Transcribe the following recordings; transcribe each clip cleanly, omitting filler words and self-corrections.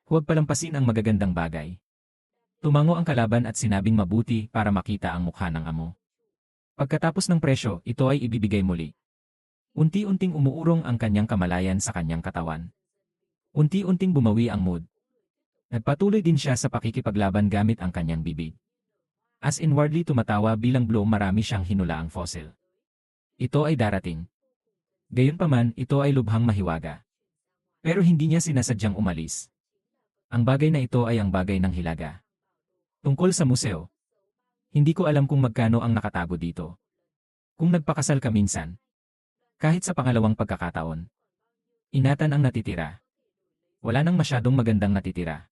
Huwag palampasin ang magagandang bagay. Tumango ang kalaban at sinabing mabuti para makita ang mukha ng amo. Pagkatapos ng presyo, ito ay ibibigay muli. Unti-unting umuurong ang kanyang kamalayan sa kanyang katawan. Unti-unting bumawi ang mood. Nagpatuloy din siya sa pakikipaglaban gamit ang kanyang bibig. As inwardly tumatawa bilang blow marami siyang hinulaang fossil. Ito ay darating. Gayunpaman, ito ay lubhang mahiwaga. Pero hindi niya sinasadyang umalis. Ang bagay na ito ay ang bagay ng hilaga. Tungkol sa museo. Hindi ko alam kung magkano ang nakatago dito. Kung nagpakasal ka minsan. Kahit sa pangalawang pagkakataon. Ingatan ang natitira. Wala nang masyadong magandang natitira.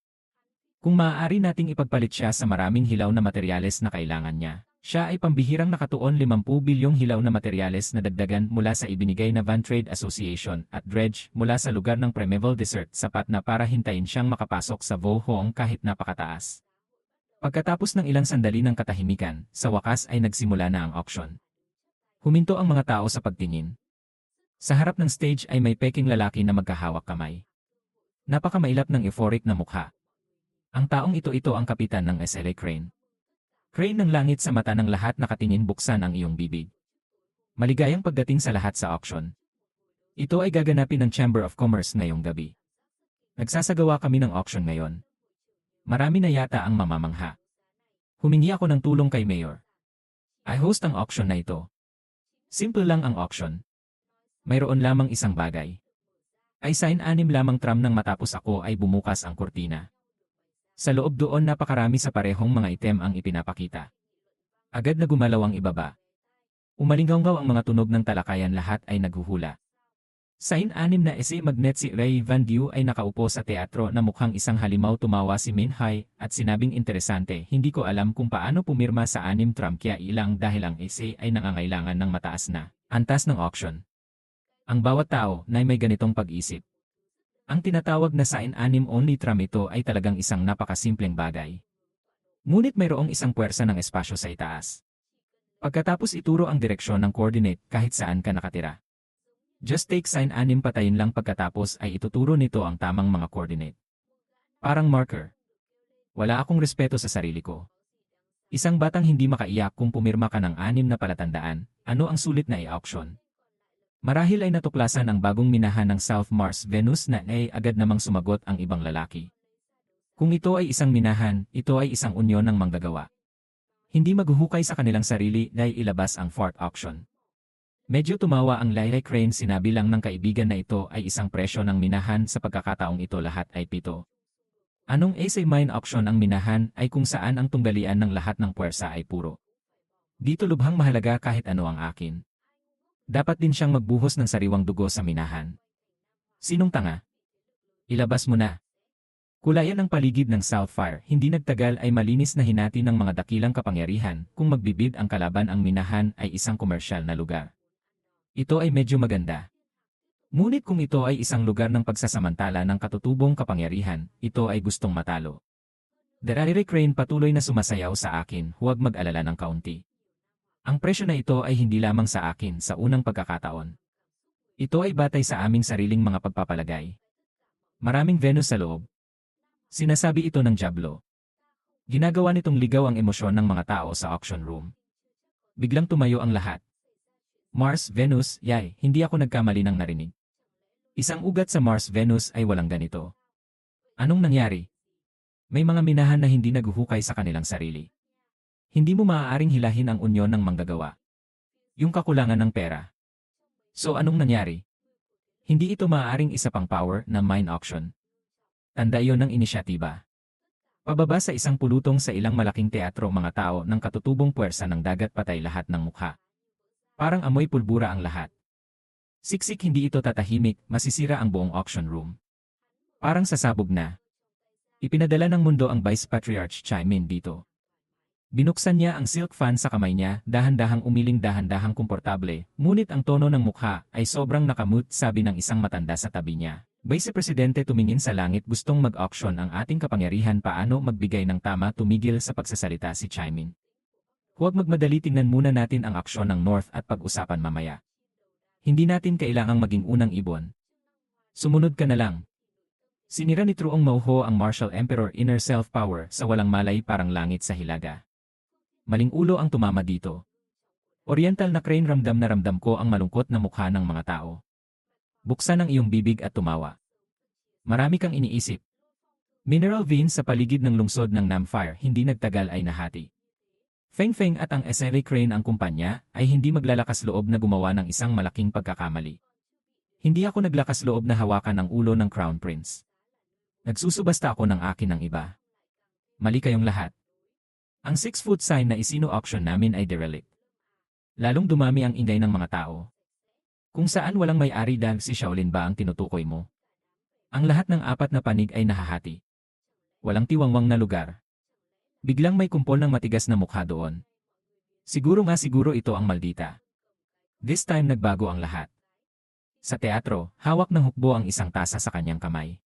Kung maaari nating ipagpalit siya sa maraming hilaw na materyales na kailangan niya, siya ay pambihirang nakatuon 50 bilyong hilaw na materyales na dagdagan mula sa ibinigay na Van Trade Association at dredge mula sa lugar ng Primeval Desert sapat na para hintayin siyang makapasok sa Vo Hoang kahit napakataas. Pagkatapos ng ilang sandali ng katahimikan, sa wakas ay nagsimula na ang auction. Huminto ang mga tao sa pagtingin. Sa harap ng stage ay may peking lalaki na magkahawak kamay. Napakamailap ng euphoric na mukha. Ang taong ito ang kapitan ng SLA Crane. Crane ng langit sa mata ng lahat nakatingin buksan ang iyong bibig. Maligayang pagdating sa lahat sa auction. Ito ay gaganapin ng Chamber of Commerce ngayong gabi. Nagsasagawa kami ng auction ngayon. Marami na yata ang mamamangha. Humingi ako ng tulong kay Mayor. I host ang auction na ito. Simple lang ang auction. Mayroon lamang isang bagay. Ay sign 6 lamang tram nang matapos ako ay bumukas ang kurtina. Sa loob doon napakarami sa parehong mga item ang ipinapakita. Agad na gumalaw ang ibaba. Umalinggaw ang mga tunog ng talakayan lahat ay naghuhula. Sign 6 na magnet si Ray Van Dieu ay nakaupo sa teatro na mukhang isang halimaw tumawa si Min Hai at sinabing interesante hindi ko alam kung paano pumirma sa 6 tram kaya ilang dahil ang essay ay nangangailangan ng mataas na antas ng auction. Ang bawat tao na may ganitong pag-isip. Ang tinatawag na sign 6 only tram ito ay talagang isang napakasimpleng bagay. Ngunit mayroong isang puwersa ng espasyo sa itaas. Pagkatapos ituro ang direksyon ng coordinate kahit saan ka nakatira. Just take sign 6 patayin lang pagkatapos ay ituturo nito ang tamang mga coordinate. Parang marker. Wala akong respeto sa sarili ko. Isang batang hindi makaiyak kung pumirma ka ng 6 na palatandaan, ano ang sulit na i-auction. Marahil ay natuklasan ang bagong minahan ng South Mars Venus na agad namang sumagot ang ibang lalaki. Kung ito ay isang minahan, ito ay isang unyon ng manggagawa. Hindi maghuhukay sa kanilang sarili na ilabas ang fourth auction. Medyo tumawa ang Lyle Crane sinabi lang ng kaibigan na ito ay isang presyo ng minahan sa pagkakataong ito lahat ay 7. Anong essay mine auction ang minahan ay kung saan ang tunggalian ng lahat ng puwersa ay puro. Dito lubhang mahalaga kahit ano ang akin. Dapat din siyang magbuhos ng sariwang dugo sa minahan. Sinong tanga? Ilabas mo na. Kulayan ang paligid ng Southfire, hindi nagtagal ay malinis na hinati ng mga dakilang kapangyarihan kung magbibid ang kalaban ang minahan ay isang komersyal na lugar. Ito ay medyo maganda. Ngunit kung ito ay isang lugar ng pagsasamantala ng katutubong kapangyarihan, ito ay gustong matalo. Derry Crane patuloy na sumasayaw sa akin, huwag mag-alala ng kaunti. Ang presyo na ito ay hindi lamang sa akin sa unang pagkakataon. Ito ay batay sa aming sariling mga pagpapalagay. Maraming Venus sa loob. Sinasabi ito ng Diablo. Ginagawa nitong ligaw ang emosyon ng mga tao sa auction room. Biglang tumayo ang lahat. Mars, Venus, yay, hindi ako nagkamali ng narinig. Isang ugat sa Mars, Venus ay walang ganito. Anong nangyari? May mga minahan na hindi naguhukay sa kanilang sarili. Hindi mo maaaring hilahin ang unyon ng manggagawa. Yung kakulangan ng pera. So anong nangyari? Hindi ito maaaring isa pang power na mine auction. Tanda iyon ng inisyatiba. Pababa sa isang pulutong sa ilang malaking teatro mga tao ng katutubong puwersa ng dagat patay lahat ng mukha. Parang amoy pulbura ang lahat. Siksik hindi ito tatahimik, masisira ang buong auction room. Parang sasabog na. Ipinadala ng mundo ang Vice Patriarch Chaimin dito. Binuksan niya ang silk fan sa kamay niya, dahan-dahang umiling dahan-dahang komportable, ngunit ang tono ng mukha ay sobrang nakamut sabi ng isang matanda sa tabi niya. Vice Presidente tumingin sa langit gustong mag-auction ang ating kapangyarihan paano magbigay ng tama tumigil sa pagsasalita si Chaimin. Huwag magmadali tingnan muna natin ang aksyon ng North at pag-usapan mamaya. Hindi natin kailangang maging unang ibon. Sumunod ka na lang. Sinira ni Truong Mauho ang Martial Emperor Inner Self-Power sa walang malay parang langit sa hilaga. Maling ulo ang tumama dito. Oriental na crane, ramdam na ramdam ko ang malungkot na mukha ng mga tao. Buksan ang iyong bibig at tumawa. Marami kang iniisip. Mineral veins sa paligid ng lungsod ng Namfire hindi nagtagal ay nahati. Feng Feng at ang SLA Crane ang kumpanya ay hindi maglalakas loob na gumawa ng isang malaking pagkakamali. Hindi ako naglakas loob na hawakan ang ulo ng Crown Prince. Nagsusubasta ako ng akin ng iba. Mali kayong lahat. Ang 6-foot sign na isino-auction namin ay derelict. Lalong dumami ang ingay ng mga tao. Kung saan walang may-ari dahil si Shaolin ba ang tinutukoy mo? Ang lahat ng apat na panig ay nahahati. Walang tiwangwang na lugar. Biglang may kumpol ng matigas na mukha doon. Siguro ito ang maldita. This time nagbago ang lahat. Sa teatro, hawak ng hukbo ang isang tasa sa kanyang kamay.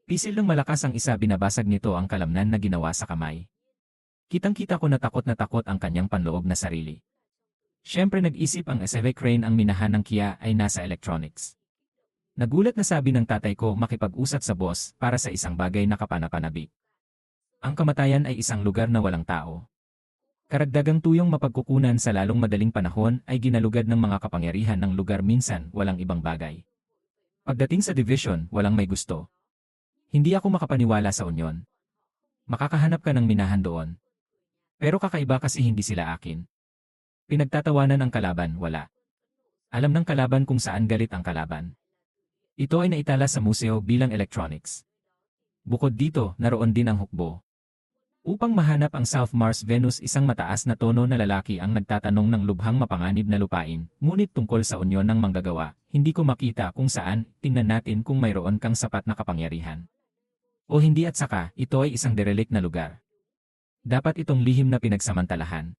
Pisil ng malakas ang isa, binabasag nito ang kalamnan na ginawa sa kamay. Kitang-kita ko na takot ang kanyang panloob na sarili. Siyempre nag-isip ang SLA Crane ang minahan ng Kia ay nasa electronics. Nagulat na sabi ng tatay ko makipag-usap sa boss para sa isang bagay na kapanapanabik. Ang kamatayan ay isang lugar na walang tao. Karagdagang tuyong mapagkukunan sa lalong madaling panahon ay ginalugad ng mga kapangyarihan ng lugar, minsan walang ibang bagay. Pagdating sa division, walang may gusto. Hindi ako makapaniwala sa unyon. Makakahanap ka ng minahan doon. Pero kakaiba kasi hindi sila akin. Pinagtatawanan ang kalaban, wala. Alam ng kalaban kung saan galit ang kalaban. Ito ay naitala sa museo bilang electronics. Bukod dito, naroon din ang hukbo. Upang mahanap ang South Mars Venus, isang mataas na tono na lalaki ang nagtatanong ng lubhang mapanganib na lupain, ngunit tungkol sa unyon ng manggagawa, hindi ko makita kung saan. Tingnan natin kung mayroon kang sapat na kapangyarihan. O hindi, at saka, ito ay isang derelict na lugar. Dapat itong lihim na pinagsamantalahan.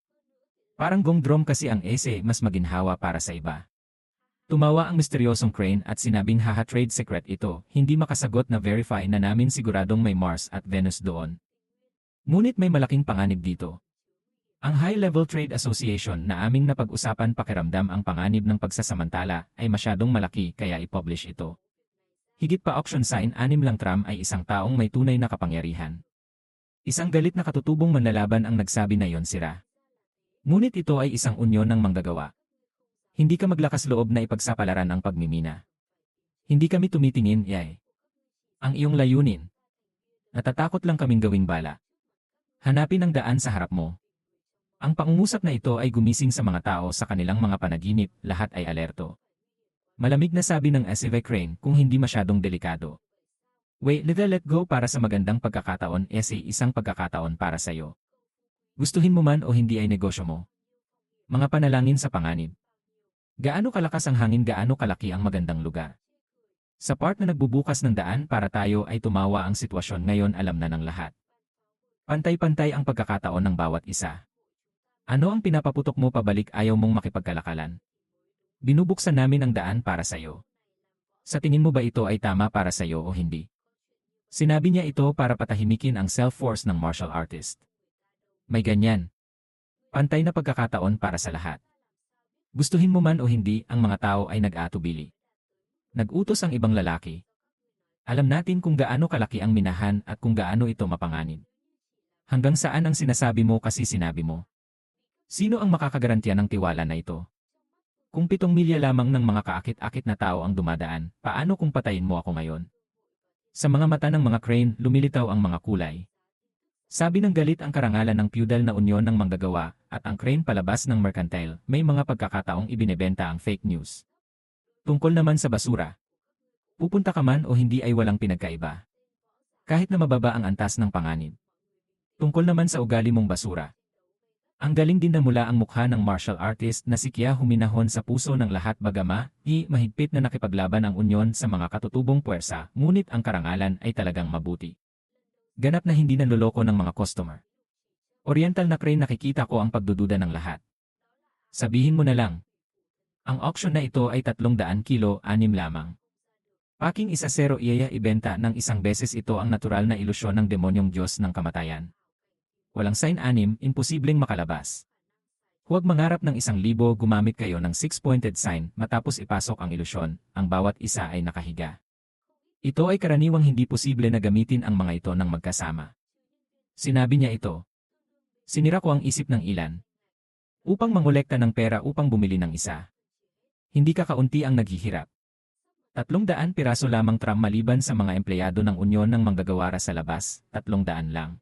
Parang gongdrom kasi ang ese, mas maginhawa para sa iba. Tumawa ang misteryosong Crane at sinabing haha, trade secret ito, hindi makasagot na verify na namin, siguradong may Mars at Venus doon. Ngunit may malaking panganib dito. Ang High Level Trade Association na aming napag-usapan, pakiramdam ang panganib ng pagsasamantala ay masyadong malaki kaya i-publish ito. Higit pa, auction sign 6 lang, Trump ay isang taong may tunay na kapangyarihan. Isang galit na katutubong manlalaban ang nagsabi na yon sira. Ngunit ito ay isang unyon ng manggagawa. Hindi ka maglakas loob na ipagsapalaran ang pagmimina. Hindi kami tumitingin, yay. Ang iyong layunin. Natatakot lang kaming gawing bala. Hanapin ang daan sa harap mo. Ang pangungusap na ito ay gumising sa mga tao sa kanilang mga panaginip, lahat ay alerto. Malamig na sabi ng SLA Crane, kung hindi masyadong delikado. Wait, let go para sa magandang pagkakataon, isang pagkakataon para sa'yo. Gustuhin mo man o hindi ay negosyo mo. Mga panalangin sa panganib. Gaano kalakas ang hangin, gaano kalaki ang magandang lugar. Sa part na nagbubukas ng daan para tayo ay tumawa ang sitwasyon ngayon, alam na ng lahat. Pantay-pantay ang pagkakataon ng bawat isa. Ano ang pinapaputok mo pabalik, ayaw mong makipagkalakalan? Binubuksan namin ang daan para sa'yo. Sa tingin mo ba ito ay tama para sa'yo o hindi? Sinabi niya ito para patahimikin ang self-force ng martial artist. May ganyan. Pantay na pagkakataon para sa lahat. Gustuhin mo man o hindi, ang mga tao ay nag-aatubili. Nag-utos ang ibang lalaki. Alam natin kung gaano kalaki ang minahan at kung gaano ito mapanganib. Hanggang saan ang sinasabi mo kasi sinabi mo? Sino ang makakagarantiya ng tiwala na ito? Kung 7 milya lamang ng mga kaakit-akit na tao ang dumadaan, paano kung patayin mo ako ngayon? Sa mga mata ng mga Crane, lumilitaw ang mga kulay. Sabi ng galit ang karangalan ng feudal na unyon ng manggagawa, at ang Crane palabas ng mercantile, may mga pagkakataong ibinebenta ang fake news. Tungkol naman sa basura. Pupunta ka man o hindi ay walang pinagkaiba. Kahit na mababa ang antas ng panganib. Tungkol naman sa ugali mong basura. Ang galing din na mula ang mukha ng martial artist na si Kia huminahon sa puso ng lahat, bagama, mahigpit na nakipaglaban ang unyon sa mga katutubong puwersa, ngunit ang karangalan ay talagang mabuti. Ganap na hindi nanloloko ng mga customer. Oriental na Crane, nakikita ko ang pagdududa ng lahat. Sabihin mo na lang. Ang auction na ito ay 300 kilo, 6 lamang. Paking 1-0, ibenta ng isang beses, ito ang natural na ilusyon ng demonyong Diyos ng kamatayan. Walang sign 6, imposibleng makalabas. Huwag mangarap ng 1,000, gumamit kayo ng 6-pointed sign matapos ipasok ang ilusyon, ang bawat isa ay nakahiga. Ito ay karaniwang hindi posible na gamitin ang mga ito ng magkasama. Sinabi niya ito. Sinira ko ang isip ng ilan. Upang mangolekta ng pera upang bumili ng isa. Hindi kakaunti ang naghihirap. 300 piraso lamang tram maliban sa mga empleyado ng Unyon ng Manggagawara sa labas, 300 lang.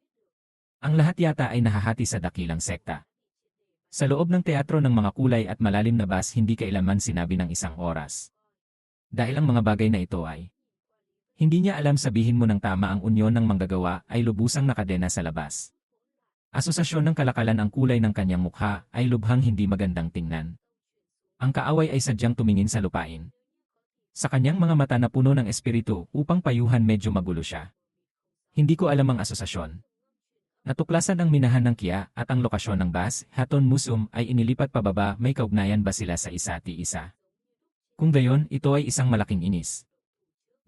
Ang lahat yata ay nahahati sa dakilang sekta. Sa loob ng teatro ng mga kulay at malalim na bus hindi kailanman sinabi ng isang oras. Dahil ang mga bagay na ito ay hindi niya alam sabihin mo ng tama ang Unyon ng Manggagawa ay lubusang nakadena sa labas. Asosasyon ng kalakalan ang kulay ng kanyang mukha ay lubhang hindi magandang tingnan. Ang kaaway ay sadyang tumingin sa lupain. Sa kanyang mga mata na puno ng espiritu upang payuhan medyo magulo siya. Hindi ko alam ang asosasyon. Natuklasan ang minahan ng Kia at ang lokasyon ng bus, Hatton Museum ay inilipat pababa may kaugnayan ba sila sa isa't isa. Kung gayon, ito ay isang malaking inis.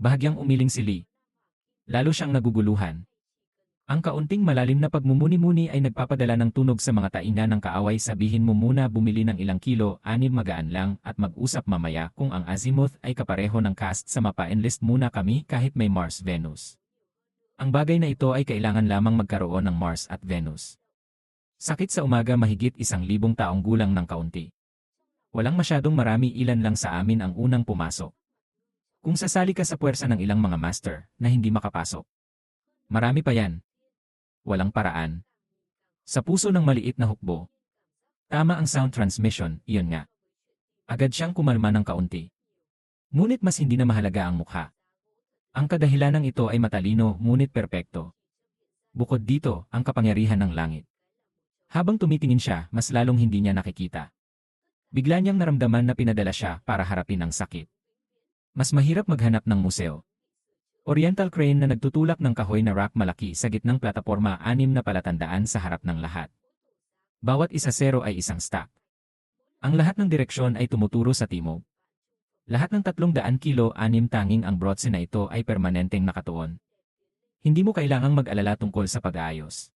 Bahagyang umiling si Lee. Lalo siyang naguguluhan. Ang kaunting malalim na pagmumuni-muni ay nagpapadala ng tunog sa mga tainga ng kaaway sabihin mo muna bumili ng ilang kilo, 6 magaan lang at mag-usap mamaya kung ang azimuth ay kapareho ng cast sa mapa enlist muna kami kahit may Mars Venus. Ang bagay na ito ay kailangan lamang magkaroon ng Mars at Venus. Sakit sa umaga mahigit 1,000 taong gulang ng kaunti. Walang masyadong marami ilan lang sa amin ang unang pumasok. Kung sasali ka sa puwersa ng ilang mga master na hindi makapasok. Marami pa yan. Walang paraan. Sa puso ng maliit na hukbo. Tama ang sound transmission, iyon nga. Agad siyang kumalma ng kaunti. Ngunit mas hindi na mahalaga ang mukha. Ang kadahilanang ito ay matalino ngunit perpekto. Bukod dito, ang kapangyarihan ng langit. Habang tumitingin siya, mas lalong hindi niya nakikita. Bigla niyang naramdaman na pinadala siya para harapin ang sakit. Mas mahirap maghanap ng museo. Oriental crane na nagtutulak ng kahoy na rack malaki sa gitnang plataporma 6 na palatandaan sa harap ng lahat. Bawat isa 0 ay isang stack. Ang lahat ng direksyon ay tumuturo sa timog. Lahat ng 300 kilo 6 tanging ang brotse na ito ay permanenteng nakatuon. Hindi mo kailangang mag-alala tungkol sa pag-aayos.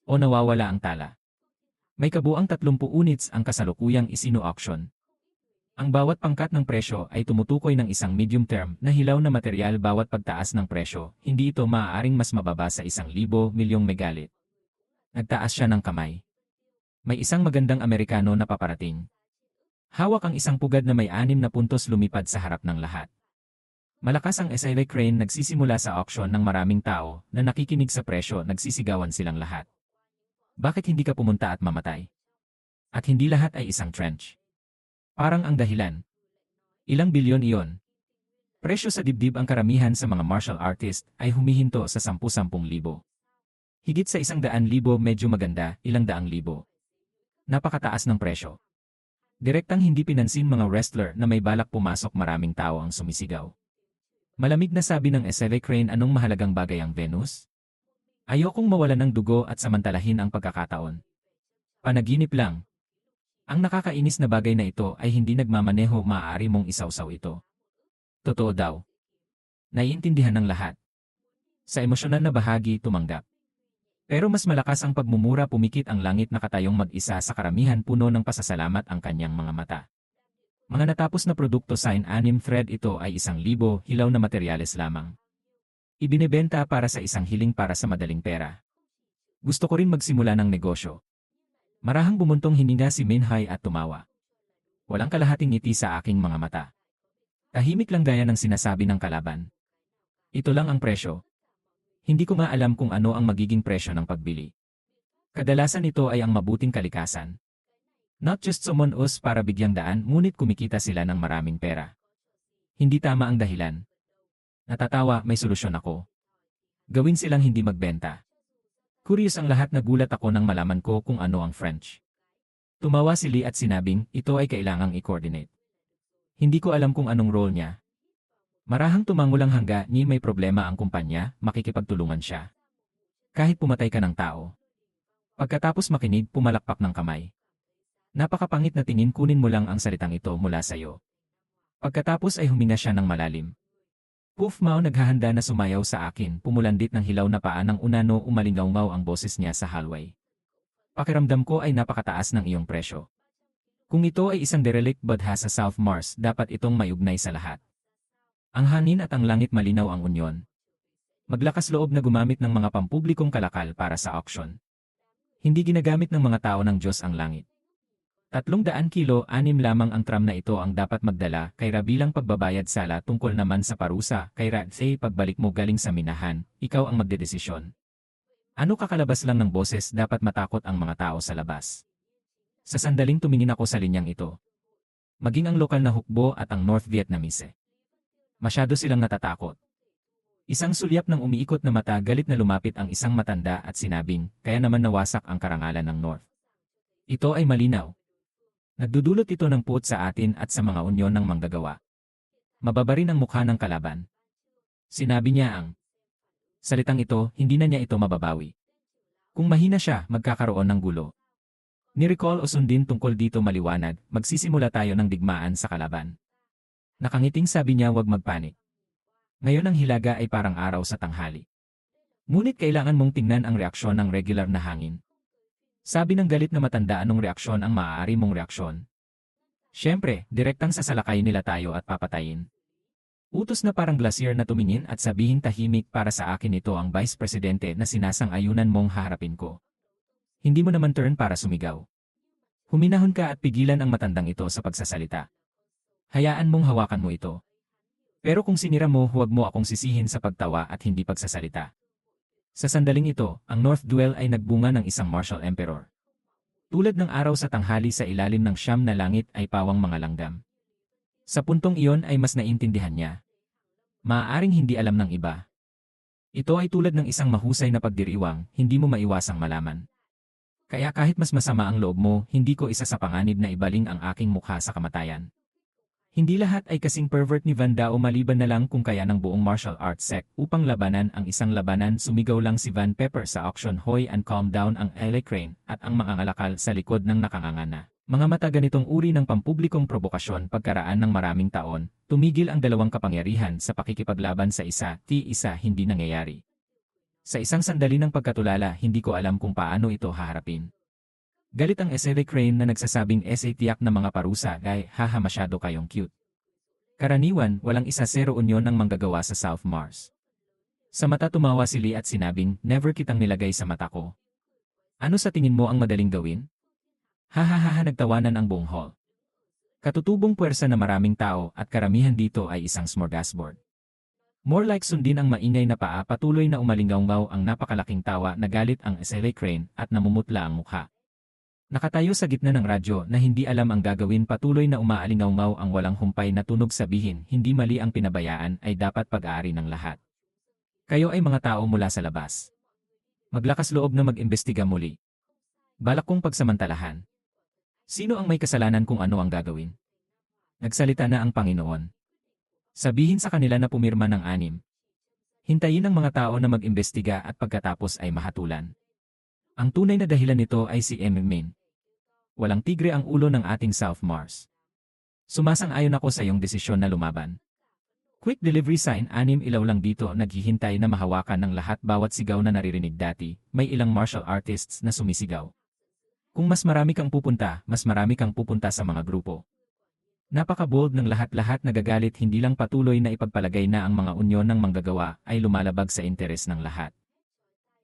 O nawawala ang tala. May kabuang 30 units ang kasalukuyang isinu-auction. Ang bawat pangkat ng presyo ay tumutukoy ng isang medium term na hilaw na material bawat pagtaas ng presyo, hindi ito maaaring mas mababa sa 1,000 milyong megalit. Nagtaas siya ng kamay. May isang magandang Amerikano na paparating. Hawak ang isang pugad na may 6 na puntos lumipad sa harap ng lahat. Malakas ang SLA crane nagsisimula sa auction ng maraming tao na nakikinig sa presyo nagsisigawan silang lahat. Bakit hindi ka pumunta at mamatay? At hindi lahat ay isang trench. Parang ang dahilan. Ilang bilyon iyon. Presyo sa dibdib ang karamihan sa mga martial artist ay humihinto sa 10,000. Higit sa 100,000 medyo maganda, ilang daang libo. Napakataas ng presyo. Direktang hindi pinansin mga wrestler na may balak pumasok maraming tao ang sumisigaw. Malamig na sabi ng SLA crane anong mahalagang bagay ang Venus? Ayokong mawalan ng dugo at samantalahin ang pagkakataon. Panaginip lang. Ang nakakainis na bagay na ito ay hindi nagmamaneho maaari mong isawsaw ito. Totoo daw. Naiintindihan ng lahat. Sa emosyonal na bahagi tumanggap. Pero mas malakas ang pagmumura pumikit ang langit nakatayong mag-isa sa karamihan puno ng pasasalamat ang kanyang mga mata. Mga natapos na produkto sign 6 thread ito ay 1,000 hilaw na materyales lamang. Ibinebenta para sa isang hiling para sa madaling pera. Gusto ko rin magsimula ng negosyo. Marahang bumuntong hininga si Minhai at tumawa. Walang kalahating ngiti sa aking mga mata. Tahimik lang gaya ng sinasabi ng kalaban. Ito lang ang presyo. Hindi ko nga alam kung ano ang magiging presyo ng pagbili. Kadalasan ito ay ang mabuting kalikasan. Not just summon us para bigyang daan ngunit kumikita sila ng maraming pera. Hindi tama ang dahilan. Natatawa, may solusyon ako. Gawin silang hindi magbenta. Curious ang lahat nagulat ako nang malaman ko kung ano ang French. Tumawa si Lee at sinabing, ito ay kailangang i-coordinate. Hindi ko alam kung anong role niya. Marahang tumango lang hangga ni may problema ang kumpanya, makikipagtulungan siya. Kahit pumatay ka ng tao. Pagkatapos makinig, pumalakpak ng kamay. Napakapangit na tingin kunin mo lang ang salitang ito mula sa iyo. Pagkatapos ay huminga siya ng malalim. Puff Mao naghahanda na sumayaw sa akin, pumulandit ng hilaw na paa ng unano umalingaw-ngaw ang boses niya sa hallway. Pakiramdam ko ay napakataas ng iyong presyo. Kung ito ay isang derelict badha sa South Mars, dapat itong maiugnay sa lahat. Ang hangin at ang langit malinaw ang unyon. Maglakas loob na gumamit ng mga pampublikong kalakal para sa auction. Hindi ginagamit ng mga tao ng Diyos ang langit. 300 kilo, 6 lamang ang tram na ito ang dapat magdala, kayra bilang pagbabayad sala tungkol naman sa parusa, kayra say pagbalik mo galing sa minahan, ikaw ang magdedesisyon. Ano kakalabas lang ng boses dapat matakot ang mga tao sa labas. Sa sandaling tumingin ako sa linyang ito. Maging ang lokal na hukbo at ang North Vietnamese. Masyado silang natatakot. Isang sulyap ng umiikot na mata galit na lumapit ang isang matanda at sinabing, kaya naman nawasak ang karangalan ng North. Ito ay malinaw. Nagdudulot ito ng puot sa atin at sa mga unyon ng manggagawa. Mababarin ang mukha ng kalaban. Sinabi niya ang salitang ito, hindi na niya ito mababawi. Kung mahina siya, magkakaroon ng gulo. Ni-recall o sundin tungkol dito maliwanag, magsisimula tayo ng digmaan sa kalaban. Nakangiting sabi niya, wag magpanik. Ngayon ang hilaga ay parang araw sa tanghali. Ngunit kailangan mong tingnan ang reaksyon ng regular na hangin. Sabi ng galit na matanda, anong reaksyon ang maaari mong reaksyon? Siyempre, direktang sasalakayin nila tayo at papatayin. Utos na parang glacier na tumingin at sabihin, tahimik, para sa akin ito ang Vice Presidente na sinasang-ayunan mong haharapin ko. Hindi mo naman turn para sumigaw. Huminahon ka at pigilan ang matandang ito sa pagsasalita. Hayaan mong hawakan mo ito. Pero kung sinira mo, huwag mo akong sisihin sa pagtawa at hindi pagsasalita. Sa sandaling ito, ang North Duel ay nagbunga ng isang martial emperor. Tulad ng araw sa tanghali sa ilalim ng siyam na langit ay pawang mga langgam. Sa puntong iyon ay mas naintindihan niya. Maaaring hindi alam ng iba. Ito ay tulad ng isang mahusay na pagdiriwang, hindi mo maiwasang malaman. Kaya kahit mas masama ang loob mo, hindi ko isa sa panganib na ibaling ang aking mukha sa kamatayan. Hindi lahat ay kasing pervert ni Van Dao, maliban na lang kung kaya ng buong martial arts sect upang labanan ang isang labanan. Sumigaw lang si Van Pepper sa auction, hoy, and calm down ang LA Crane at ang mga ngalakal sa likod ng nakangangana. Mga mata, ganitong uri ng pampublikong probokasyon pagkaraan ng maraming taon, tumigil ang dalawang kapangyarihan sa pakikipaglaban sa isa hindi nangyayari. Sa isang sandali ng pagkatulala, hindi ko alam kung paano ito haharapin. Galit ang SLA Crane na nagsasabing tiyak na mga parusa, gay, haha, masyado kayong cute. Karaniwan, walang 1-0 unyon ng manggagawa sa South Mars. Sa mata tumawa si Lee at sinabing, never kitang nilagay sa mata ko. Ano sa tingin mo ang madaling gawin? Hahaha, nagtawanan ang buong hall. Katutubong puwersa na maraming tao at karamihan dito ay isang smorgasbord. More like sundin ang maingay na paa, patuloy na umalingaw ang napakalaking tawa na galit ang SLA Crane at namumutla ang mukha. Nakatayo sa gitna ng radyo na hindi alam ang gagawin, patuloy na umaalingaw ang walang humpay na tunog, sabihin, hindi mali ang pinabayaan, ay dapat pag-aari ng lahat. Kayo ay mga tao mula sa labas. Maglakas loob na mag-imbestiga muli. Balak kong pagsamantalahan. Sino ang may kasalanan kung ano ang gagawin? Nagsalita na ang Panginoon. Sabihin sa kanila na pumirma ng 6. Hintayin ng mga tao na mag-imbestiga at pagkatapos ay mahatulan. Ang tunay na dahilan nito ay si Min. Walang tigre ang ulo ng ating South Mars. Sumasang-ayon ako sa iyong desisyon na lumaban. Quick delivery sign, 6 ilaw lang dito, naghihintay na mahawakan ng lahat. Bawat sigaw na naririnig dati, may ilang martial artists na sumisigaw. Kung mas marami kang pupunta, mas marami kang pupunta sa mga grupo. Napaka-bold ng lahat-lahat, nagagalit, hindi lang patuloy na ipagpalagay na ang mga unyon ng manggagawa ay lumalabag sa interes ng lahat.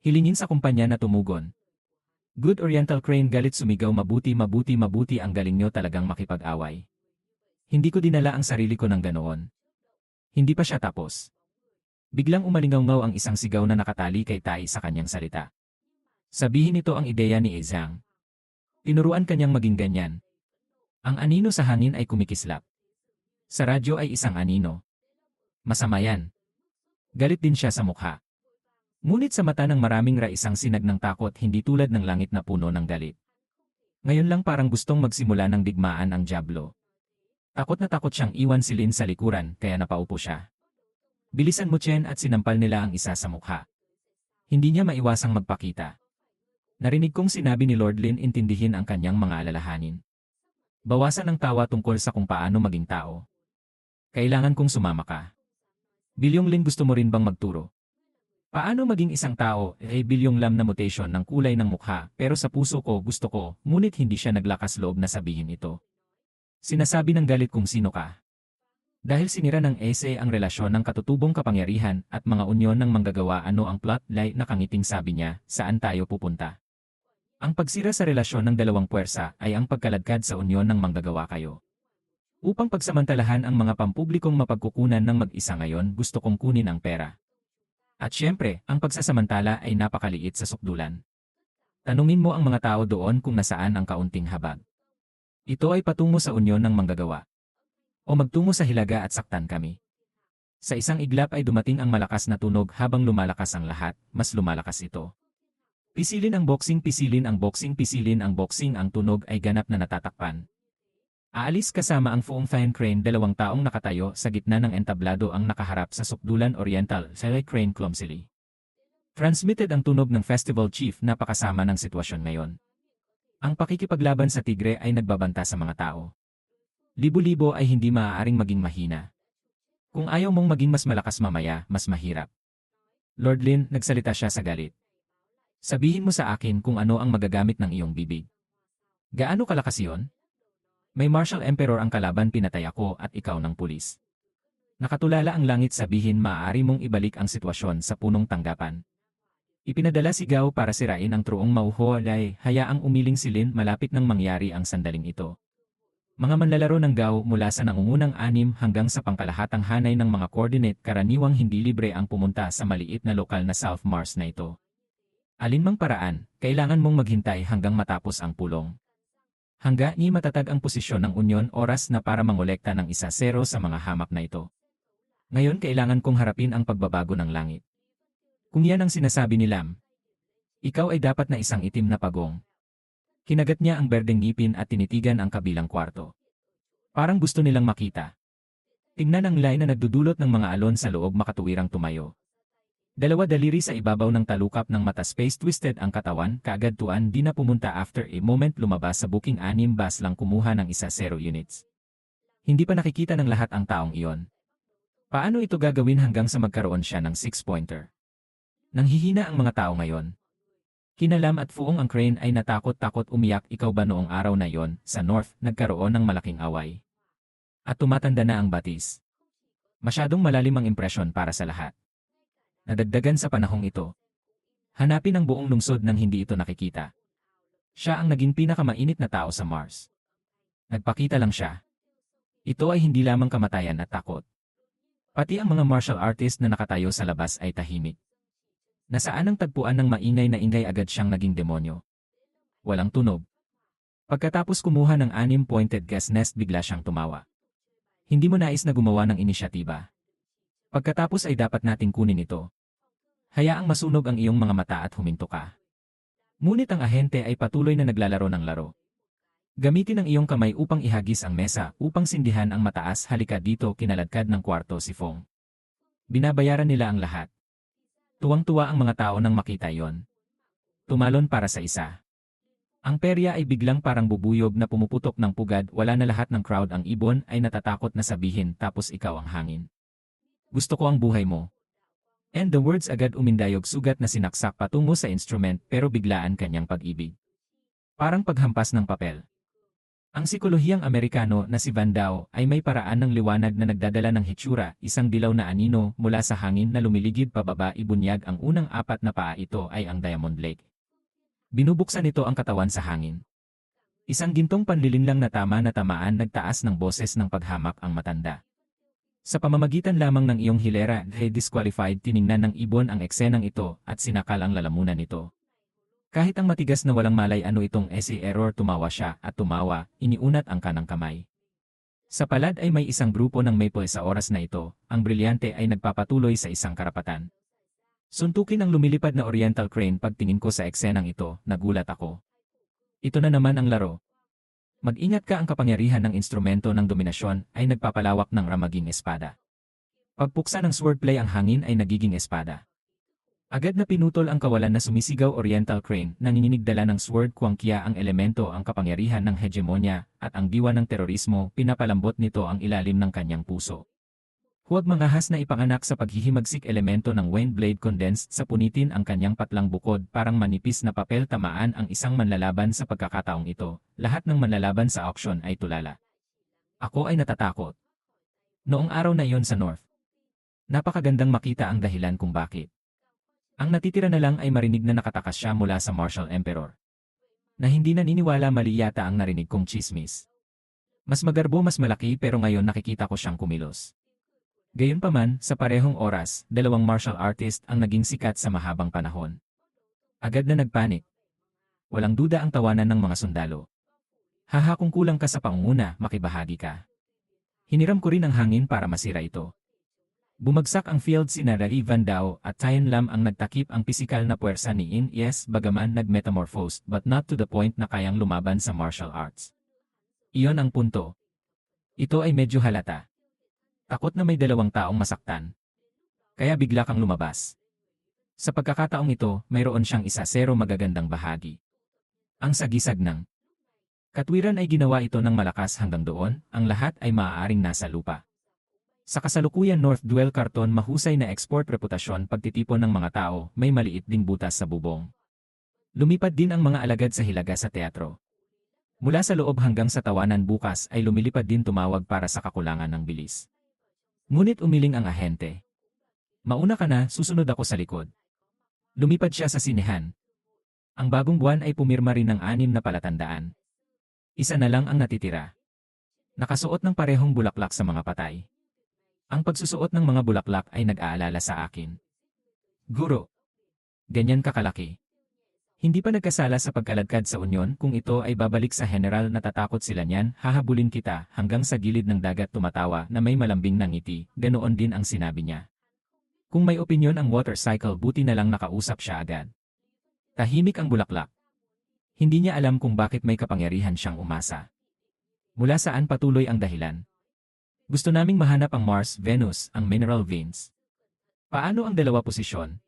Hilingin sa kumpanya na tumugon. Good Oriental Crane, galit sumigaw, mabuti ang galing nyo talagang makipag-away. Hindi ko dinala ang sarili ko ng ganoon. Hindi pa siya tapos. Biglang umalingaw ang isang sigaw na nakatali kay Tai sa kanyang salita. Sabihin ito ang ideya ni Ezang. Tinuruan kanyang maging ganyan. Ang anino sa hangin ay kumikislap. Sa radyo ay isang anino. Masama yan. Galit din siya sa mukha. Ngunit sa mata ng maraming isang sinag ng takot, hindi tulad ng langit na puno ng galit. Ngayon lang parang gustong magsimula ng digmaan ang Diablo. Takot na takot siyang iwan si Lin sa likuran, kaya napaupo siya. Bilisan mo, Chen, at sinampal nila ang isa sa mukha. Hindi niya maiwasang magpakita. Narinig kong sinabi ni Lord Lin, intindihin ang kanyang mga alalahanin. Bawasan ang tawa tungkol sa kung paano maging tao. Kailangan kong sumama ka. Bilyong Lin, gusto mo rin bang magturo? Paano maging isang tao? Bilyong Lam na mutation ng kulay ng mukha, pero sa puso ko gusto ko, ngunit hindi siya naglakas loob na sabihin ito. Sinasabi ng galit kung sino ka. Dahil sinira ng essay ang relasyon ng katutubong kapangyarihan at mga unyon ng manggagawa ano ang plot line na kangiting sabi niya, saan tayo pupunta? Ang pagsira sa relasyon ng dalawang puwersa ay ang pagkaladkad sa unyon ng manggagawa kayo. Upang pagsamantalahan ang mga pampublikong mapagkukunan ng mag-isa ngayon gusto kong kunin ang pera. At syempre, ang pagsasamantala ay napakaliit sa sukdulan. Tanungin mo ang mga tao doon kung nasaan ang kaunting habag. Ito ay patungo sa unyon ng manggagawa. O magtungo sa hilaga at saktan kami. Sa isang iglap ay dumating ang malakas na tunog habang lumalakas ang lahat, mas lumalakas ito. Pisilin ang boxing, pisilin ang boxing, pisilin ang boxing, ang tunog ay ganap na natatakpan. Aalis kasama ang Foong Fan Crane, dalawang taong nakatayo sa gitna ng entablado ang nakaharap sa Sukdulan Oriental, Sally Crane clumsily. Transmitted ang tunog ng festival chief na pakasama ng sitwasyon ngayon. Ang pakikipaglaban sa tigre ay nagbabanta sa mga tao. Libo-libo ay hindi maaaring maging mahina. Kung ayaw mong maging mas malakas mamaya, mas mahirap. Lord Lin, nagsalita siya sa galit. Sabihin mo sa akin kung ano ang magagamit ng iyong bibig. Gaano kalakas iyon? May martial emperor ang kalaban, pinatay ako at ikaw ng pulis. Nakatulala ang langit, sabihin maaari mong ibalik ang sitwasyon sa punong tanggapan. Ipinadala si Gao para sirain ang truong mauholay, hayaang umiling si Lin, malapit nang mangyari ang sandaling ito. Mga manlalaro ng Gao mula sa nangungunang 6 hanggang sa pangkalahatang hanay ng mga coordinate, karaniwang hindi libre ang pumunta sa maliit na lokal na South Mars na ito. Alinmang paraan, kailangan mong maghintay hanggang matapos ang pulong. Hangga ni matatag ang posisyon ng Unyon, oras na para mangolekta ng 1-0 sa mga hamak na ito. Ngayon kailangan kong harapin ang pagbabago ng langit. Kung yan ang sinasabi ni Lam, ikaw ay dapat na isang itim na pagong. Kinagat niya ang berdeng ngipin at tinitigan ang kabilang kwarto. Parang gusto nilang makita. Tingnan ang line na nagdudulot ng mga alon sa loob, makatuwirang tumayo. Dalawa daliri sa ibabaw ng talukap ng mata, space twisted ang katawan, kaagad tuan di na pumunta. After a moment lumabas sa booking 6 bas lang kumuha ng 1-0 units. Hindi pa nakikita ng lahat ang taong iyon. Paano ito gagawin hanggang sa magkaroon siya ng 6-pointer? Nanghihina ang mga tao ngayon. Kina Lam at Foong ang Crane ay natakot-takot, umiyak. Ikaw ba noong araw na yon, sa North, nagkaroon ng malaking away? At tumatanda na ang batis. Masyadong malalim ang impresyon para sa lahat. Nadagdagan sa panahong ito. Hanapin ang buong lungsod nang hindi ito nakikita. Siya ang naging pinakamainit na tao sa Mars. Nagpakita lang siya. Ito ay hindi lamang kamatayan at takot. Pati ang mga martial artist na nakatayo sa labas ay tahimik. Nasaan ang tagpuan ng maingay na ingay, agad siyang naging demonyo. Walang tunog. Pagkatapos kumuha ng 6-pointed gas nest, bigla siyang tumawa. Hindi mo nais na gumawa ng inisyatiba. Pagkatapos ay dapat nating kunin ito. Hayaang masunog ang iyong mga mata at huminto ka. Ngunit ang ahente ay patuloy na naglalaro ng laro. Gamitin ang iyong kamay upang ihagis ang mesa, upang sindihan ang mataas. Halika dito, kinaladkad ng kwarto si Fong. Binabayaran nila ang lahat. Tuwang-tuwa ang mga tao nang makita yon. Tumalon para sa isa. Ang perya ay biglang parang bubuyog na pumuputok ng pugad, wala na lahat ng crowd. Ang ibon ay natatakot na sabihin, tapos ikaw ang hangin. Gusto ko ang buhay mo. And the words agad umindayog, sugat na sinaksak patungo sa instrument, pero biglaan kanyang pag-ibig. Parang paghampas ng papel. Ang psikolohiyang Amerikano na si Van Dao ay may paraan ng liwanag na nagdadala ng hitsura, isang dilaw na anino mula sa hangin na lumiligid pababa. Ibunyag ang unang 4 na paa, ito ay ang Diamond Lake. Binubuksan nito ang katawan sa hangin. Isang gintong panlilinlang na tamaan, nagtaas ng boses ng paghamak ang matanda. Sa pamamagitan lamang ng iyong hilera, disqualified. Tiningnan ng ibon ang eksenang ito at sinakal ang lalamunan nito. Kahit ang matigas na walang malay, ano itong essay error, tumawa siya at tumawa, iniunat ang kanang kamay. Sa palad ay may isang grupo ng maple sa oras na ito, ang brilyante ay nagpapatuloy sa isang karapatan. Suntukin ang lumilipad na Oriental Crane. Pagtingin ko sa eksenang ito, nagulat ako. Ito na naman ang laro. Mag-ingat ka, ang kapangyarihan ng instrumento ng dominasyon ay nagpapalawak ng ramaging espada. Pagpuksa ng swordplay, ang hangin ay nagiging espada. Agad na pinutol ang kawalan na sumisigaw Oriental Crane, nanginginig dala ng sword kuangkya ang elemento, ang kapangyarihan ng hegemonya, at ang diwa ng terorismo, pinapalambot nito ang ilalim ng kanyang puso. Huwag mangahas na ipanganak sa paghihimagsik elemento ng Wind Blade condensed sa punitin ang kanyang patlang bukod, parang manipis na papel. Tamaan ang isang manlalaban sa pagkakataong ito, lahat ng manlalaban sa auction ay tulala. Ako ay natatakot. Noong araw na iyon sa North, napakagandang makita ang dahilan kung bakit. Ang natitira na lang ay marinig na nakatakas siya mula sa Martial Emperor. Na hindi naniniwala mali yata ang narinig kong chismis. Mas magarbo mas malaki pero ngayon nakikita ko siyang kumilos. Gayunpaman, sa parehong oras, dalawang martial artist ang naging sikat sa mahabang panahon. Agad na nagpanik. Walang duda ang tawanan ng mga sundalo. Haha kung kulang ka sa pangunguna, makibahagi ka. Hiniram ko rin ang hangin para masira ito. Bumagsak ang field sina Rai Van Dao at Tian Lam ang nagtakip ang pisikal na puwersa ni In Yes bagaman nagmetamorphosed but not to the point na kayang lumaban sa martial arts. Iyon ang punto. Ito ay medyo halata. Takot na may dalawang taong masaktan. Kaya bigla kang lumabas. Sa pagkakataong ito, mayroon siyang 1-0 magagandang bahagi. Ang sagisag ng katwiran ay ginawa ito ng malakas hanggang doon, ang lahat ay maaaring nasa lupa. Sa kasalukuyan North Duel Karton mahusay na export reputasyon pagtitipon ng mga tao, may maliit ding butas sa bubong. Lumipad din ang mga alagad sa hilaga sa teatro. Mula sa loob hanggang sa tawanan bukas ay lumilipad din tumawag para sa kakulangan ng bilis. Ngunit umiling ang ahente. Mauna ka na, susunod ako sa likod. Lumipad siya sa sinehan. Ang bagong buwan ay pumirma rin ng 6 na palatandaan. Isa na lang ang natitira. Nakasuot ng parehong bulaklak sa mga patay. Ang pagsusuot ng mga bulaklak ay nag-aalala sa akin. Guro. Ganyan kakalaki. Hindi pa nagkasala sa pagkaladkad sa unyon kung ito ay babalik sa general natatakot sila niyan, hahabulin kita hanggang sa gilid ng dagat tumatawa na may malambing na ngiti, ganoon din ang sinabi niya. Kung may opinyon ang water cycle buti na lang nakausap siya agad. Tahimik ang bulaklak. Hindi niya alam kung bakit may kapangyarihan siyang umasa. Mula saan patuloy ang dahilan. Gusto naming mahanap ang Mars, Venus, ang mineral veins. Paano ang dalawa posisyon?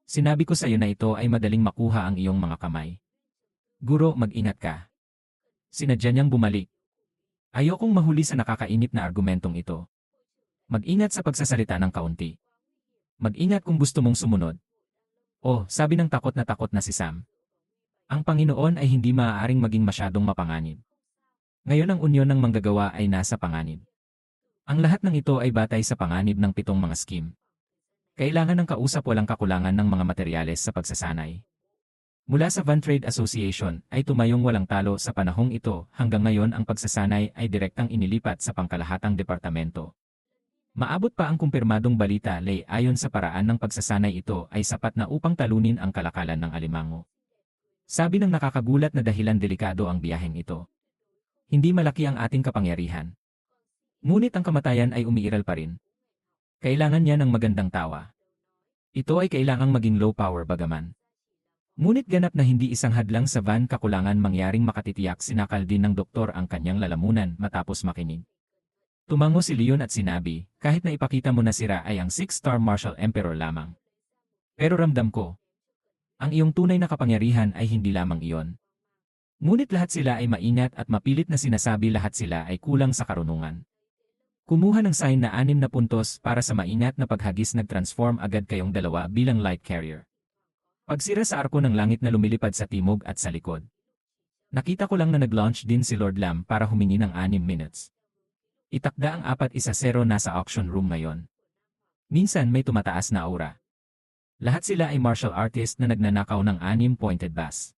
Sinabi ko sa iyo na ito ay madaling makuha ang iyong mga kamay. Guro, mag-ingat ka. Sinadya niyang bumalik. Ayokong mahuli sa nakakainip na argumentong ito. Mag-ingat sa pagsasalita ng kaunti. Mag-ingat kung gusto mong sumunod. Oh, sabi ng takot na si Sam. Ang Panginoon ay hindi maaaring maging masyadong mapanganib. Ngayon ang unyon ng manggagawa ay nasa panganib. Ang lahat ng ito ay batay sa panganib ng 7 mga scheme. Kailangan ng kausap walang kakulangan ng mga materyales sa pagsasanay. Mula sa Van Trade Association ay tumayong walang talo sa panahong ito hanggang ngayon ang pagsasanay ay direktang inilipat sa pangkalahatang departamento. Maabot pa ang kumpirmadong balita lay ayon sa paraan ng pagsasanay ito ay sapat na upang talunin ang kalakalan ng alimango. Sabi ng nakakagulat na dahilan delikado ang biyaheng ito. Hindi malaki ang ating kapangyarihan. Ngunit ang kamatayan ay umiiral pa rin. Kailangan niya ng magandang tawa. Ito ay kailangang maging low power bagaman. Ngunit ganap na hindi isang hadlang sa van kakulangan mangyaring makatitiyak sinakal din ng doktor ang kanyang lalamunan matapos makinig. Tumango si Leon at sinabi, kahit na ipakita mo na sira ay ang 6-star Martial Emperor lamang. Pero ramdam ko, ang iyong tunay na kapangyarihan ay hindi lamang iyon. Ngunit lahat sila ay maingat at mapilit na sinasabi lahat sila ay kulang sa karunungan. Kumuha ng sign na 6 na puntos para sa maingat na paghagis nag-transform agad kayong dalawa bilang light carrier. Pagsira sa arko ng langit na lumilipad sa timog at sa likod. Nakita ko lang na nag-launch din si Lord Lam para humingi ng 6 minutes. Itakda ang 4-0 nasa auction room ngayon. Minsan may tumataas na aura. Lahat sila ay martial artist na nagnanakaw ng 6 pointed bass.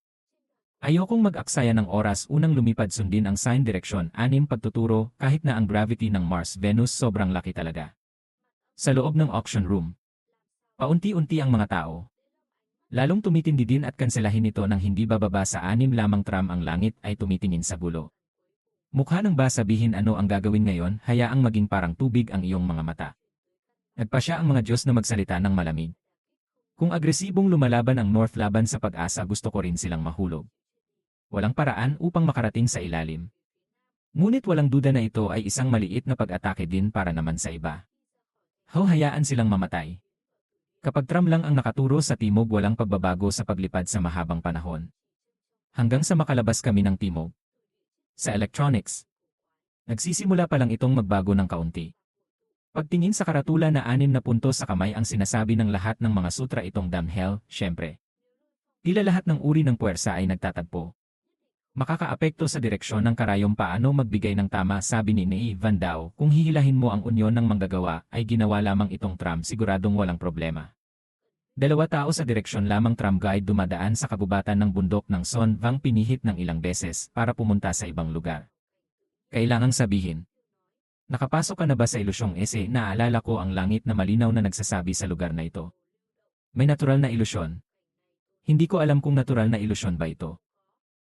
Ayokong mag-aksaya ng oras unang lumipad sundin ang sign direksyon 6 pagtuturo kahit na ang gravity ng Mars-Venus sobrang laki talaga. Sa loob ng auction room, paunti-unti ang mga tao. Lalong tumitindi din at kanselahin ito nang hindi bababa sa 6 lamang tram ang langit ay tumitingin sa gulo. Mukha nang ba sabihin ano ang gagawin ngayon, hayaang maging parang tubig ang iyong mga mata. Nagpasya ang mga Diyos na magsalita ng malamig. Kung agresibong lumalaban ang North laban sa Pag-asa gusto ko rin silang mahulog. Walang paraan upang makarating sa ilalim. Ngunit walang duda na ito ay isang maliit na pag-atake din para naman sa iba. Hayaan silang mamatay. Kapag tram lang ang nakaturo sa timog walang pagbabago sa paglipad sa mahabang panahon. Hanggang sa makalabas kami ng timog. Sa electronics, nagsisimula pa lang itong magbago ng kaunti. Pagtingin sa karatula na 6 na puntos sa kamay ang sinasabi ng lahat ng mga sutra itong damn hell, syempre. Tila lahat ng uri ng puwersa ay nagtatagpo. Makakaapekto sa direksyon ng karayom paano magbigay ng tama, sabi ni Nei Van Dao. Kung hihilahin mo ang unyon ng manggagawa ay ginawa lamang itong tram, siguradong walang problema. Dalawa tao sa direksyon lamang tram guide dumadaan sa kagubatan ng bundok ng Son Vang, pinihit ng ilang beses para pumunta sa ibang lugar. Kailangang sabihin, nakapasok ka na ba sa ilusyong ese? Naalala ko ang langit na malinaw na nagsasabi sa lugar na ito. May natural na ilusyon. Hindi ko alam kung natural na ilusyon ba ito.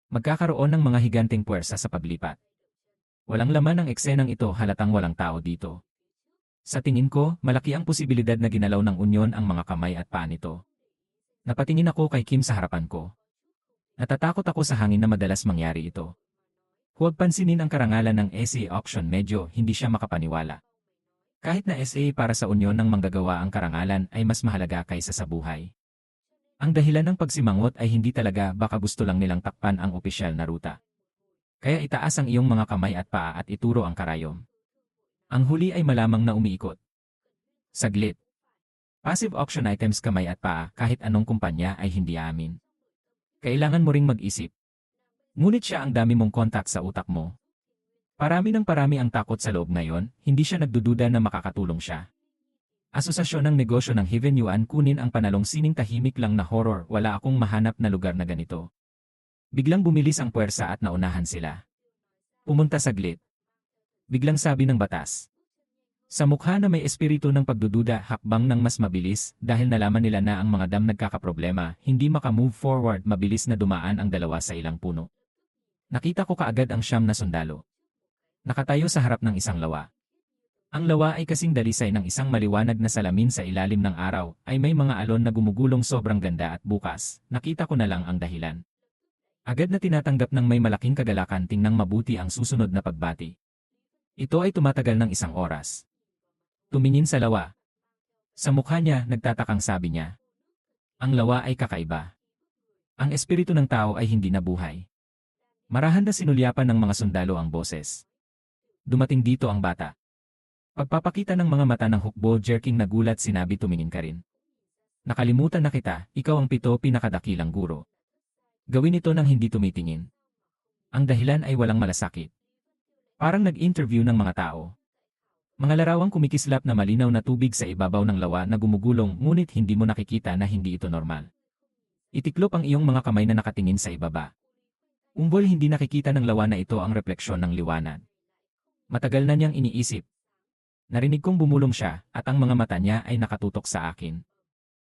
Magkakaroon ng mga higanteng puwersa sa paglipat. Walang laman ang eksenang ito, halatang walang tao dito. Sa tingin ko, malaki ang posibilidad na ginalaw ng unyon ang mga kamay at paa nito. Napatingin ako kay Kim sa harapan ko. Natatakot ako sa hangin na madalas mangyari ito. Huwag pansinin ang karangalan ng SA auction, medyo hindi siya makapaniwala. Kahit na SA para sa unyon ng manggagawa ang karangalan ay mas mahalaga kaysa sa buhay. Ang dahilan ng pagsimangot ay hindi talaga, baka gusto lang nilang takpan ang opisyal na ruta. Kaya itaas ang iyong mga kamay at paa at ituro ang karayom. Ang huli ay malamang na umiikot. Saglit. Passive auction items, kamay at paa, kahit anong kumpanya ay hindi amin. Kailangan mo ring mag-isip. Ngunit siya ang dami mong kontak sa utak mo. Parami ng parami ang takot sa loob ngayon, hindi siya nagdududa na makakatulong siya. Asosasyon ng negosyo ng Heaven Yuan, kunin ang panalong sining, tahimik lang na horror, wala akong mahanap na lugar na ganito. Biglang bumilis ang puwersa at naunahan sila. Pumunta saglit. Biglang sabi ng batas. Sa mukha na may espiritu ng pagdududa, hakbang ng mas mabilis, dahil nalaman nila na ang mga dam nagkakaproblema, hindi makamove forward, mabilis na dumaan ang dalawa sa ilang puno. Nakita ko kaagad ang 9 na sundalo. Nakatayo sa harap ng isang lawa. Ang lawa ay kasing dalisay ng isang maliwanag na salamin sa ilalim ng araw, ay may mga alon na gumugulong, sobrang ganda, at bukas, nakita ko na lang ang dahilan. Agad na tinatanggap ng may malaking kagalakan, tingnang mabuti ang susunod na pagbati. Ito ay tumatagal ng 1 oras. Tumingin sa lawa. Sa mukha niya, nagtatakang sabi niya. Ang lawa ay kakaiba. Ang espiritu ng tao ay hindi nabuhay. Marahan na sinulyapan ng mga sundalo ang boses. Dumating dito ang bata. Pagpapakita ng mga mata ng hukbo, jerking nagulat, sinabi, tumingin ka rin. Nakalimutan na kita, ikaw ang 7 pinakadakilang guro. Gawin ito nang hindi tumitingin. Ang dahilan ay walang malasakit. Parang nag-interview ng mga tao. Mga larawang kumikislap na malinaw na tubig sa ibabaw ng lawa na gumugulong, ngunit hindi mo nakikita na hindi ito normal. Itiklop ang iyong mga kamay na nakatingin sa ibaba. Umbol, hindi nakikita ng lawa na ito ang refleksyon ng liwanag. Matagal na niyang iniisip. Narinig kong bumulong siya, at ang mga mata niya ay nakatutok sa akin.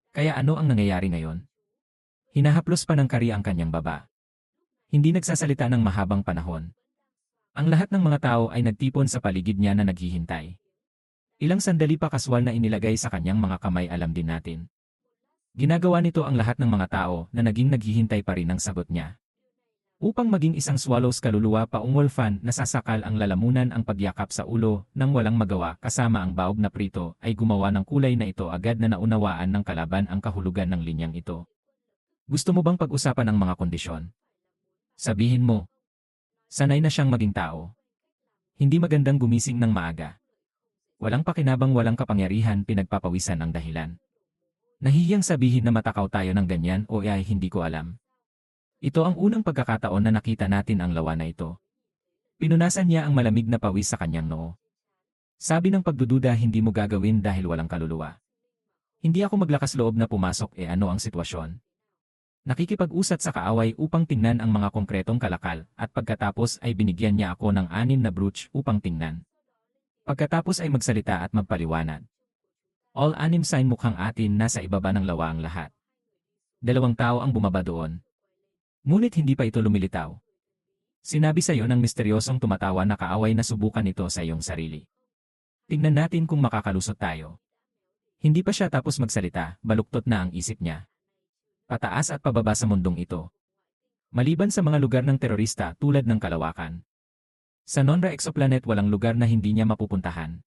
Kaya ano ang nangyayari ngayon? Hinahaplos pa ng kari ang kanyang baba. Hindi nagsasalita ng mahabang panahon. Ang lahat ng mga tao ay nagtipon sa paligid niya na naghihintay. Ilang sandali pa, kaswal na inilagay sa kanyang mga kamay, alam din natin. Ginagawa nito ang lahat ng mga tao na naging naghihintay pa rin ng sagot niya. Upang maging isang swallows kaluluwa, paungolfan, nasasakal ang lalamunan, ang pagyakap sa ulo, nang walang magawa, kasama ang baog na prito, ay gumawa ng kulay na ito, agad na naunawaan ng kalaban ang kahulugan ng linyang ito. Gusto mo bang pag-usapan ang mga kondisyon? Sabihin mo. Sanay na siyang maging tao. Hindi magandang gumising ng maaga. Walang pakinabang, walang kapangyarihan, pinagpapawisan ang dahilan. Nahihiyang sabihin na matakaw tayo ng ganyan, o ay hindi ko alam. Ito ang unang pagkakataon na nakita natin ang lawa na ito. Pinunasan niya ang malamig na pawis sa kanyang noo. Sabi ng pagdududa, hindi mo gagawin dahil walang kaluluwa. Hindi ako maglakas loob na pumasok, ano ang sitwasyon? Nakikipag-usat sa kaaway upang tingnan ang mga konkretong kalakal, at pagkatapos ay binigyan niya ako ng 6 na brooch upang tingnan. Pagkatapos ay magsalita at magpaliwanag. All 6 sign, mukhang atin nasa ibaba ng lawa ang lahat. 2 tao ang bumaba doon. Ngunit hindi pa ito lumilitaw. Sinabi sa iyo ng misteryosong tumatawa na kaaway na subukan ito sa iyong sarili. Tingnan natin kung makakalusot tayo. Hindi pa siya tapos magsalita, baluktot na ang isip niya. Pataas at pababa sa mundong ito. Maliban sa mga lugar ng terorista tulad ng Kalawakan. Sa non-exoplanet walang lugar na hindi niya mapupuntahan.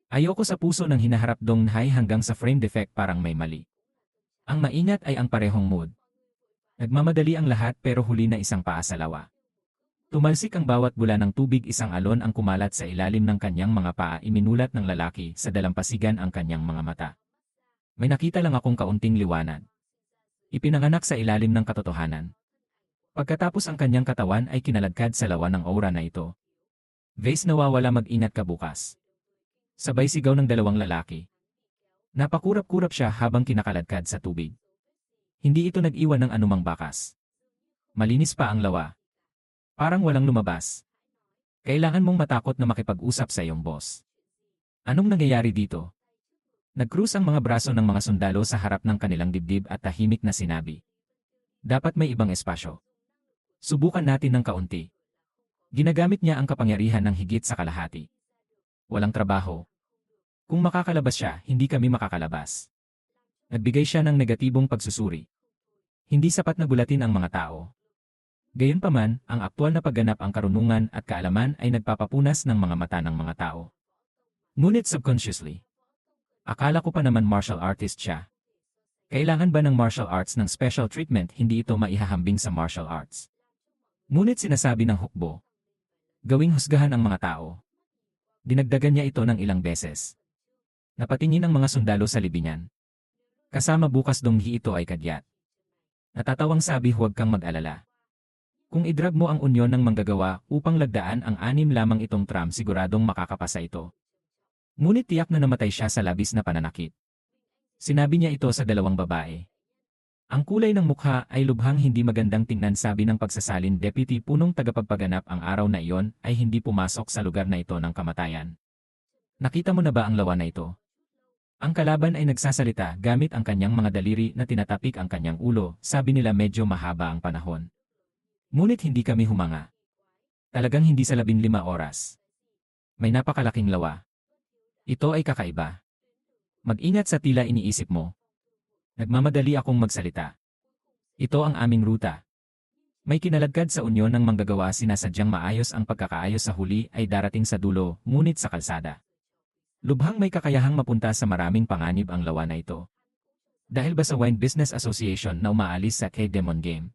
Ayoko sa puso ng hinaharap Dong Nhai hanggang sa frame defect, parang may mali. Ang maingat ay ang parehong mood. Nagmamadali ang lahat, pero huli na isang paa sa lawa. Tumalsik ang bawat bula ng tubig, isang alon ang kumalat sa ilalim ng kanyang mga paa, iminulat ng lalaki sa dalampasigan ang kanyang mga mata. May nakita lang akong kaunting liwanag. Ipinanganak sa ilalim ng katotohanan. Pagkatapos ang kanyang katawan ay kinaladkad sa lawa ng aura na ito. Vase nawawala, mag-ingat ka bukas. Sabay sigaw ng dalawang lalaki. Napakurap-kurap siya habang kinakaladkad sa tubig. Hindi ito nag-iwan ng anumang bakas. Malinis pa ang lawa. Parang walang lumabas. Kailangan mong matakot na makipag-usap sa iyong boss. Anong nangyayari dito? Nag-cruise ang mga braso ng mga sundalo sa harap ng kanilang dibdib at tahimik na sinabi. Dapat may ibang espasyo. Subukan natin ng kaunti. Ginagamit niya ang kapangyarihan ng higit sa kalahati. Walang trabaho. Kung makakalabas siya, hindi kami makakalabas. Nagbigay siya ng negatibong pagsusuri. Hindi sapat na gulatin ang mga tao. Gayunpaman, ang aktual na pagganap ang karunungan at kaalaman ay nagpapapunas ng mga mata ng mga tao. Ngunit subconsciously, akala ko pa naman martial artist siya. Kailangan ba ng martial arts ng special treatment? Hindi ito maihahambing sa martial arts. Ngunit sinasabi ng hukbo, gawing husgahan ang mga tao. Dinagdagan niya ito ng ilang beses. Napatingin ang mga sundalo sa libingan. Kasama bukas donghi ito ay kadyat. Natatawang sabi, huwag kang mag-alala. Kung idrag mo ang unyon ng manggagawa upang lagdaan ang 6 lamang itong tram, siguradong makakapasa ito. Ngunit tiyak na namatay siya sa labis na pananakit. Sinabi niya ito sa dalawang babae. Ang kulay ng mukha ay lubhang hindi magandang tingnan, sabi ng pagsasalin deputy. Punong tagapagpaganap ang araw na iyon ay hindi pumasok sa lugar na ito ng kamatayan. Nakita mo na ba ang lawa na ito? Ang kalaban ay nagsasalita gamit ang kanyang mga daliri na tinatapik ang kanyang ulo. Sabi nila medyo mahaba ang panahon. Ngunit hindi kami humanga. Talagang hindi sa 15 oras. May napakalaking lawa. Ito ay kakaiba. Mag-ingat sa tila iniisip mo. Nagmamadali akong magsalita. Ito ang aming ruta. May kinaladkad sa unyon ng manggagawa, sinasadyang maayos ang pagkakaayos sa huli ay darating sa dulo, ngunit sa kalsada. Lubhang may kakayahang mapunta sa maraming panganib ang lawa na ito. Dahil ba sa Wine Business Association na umaalis sa K-Demon Game?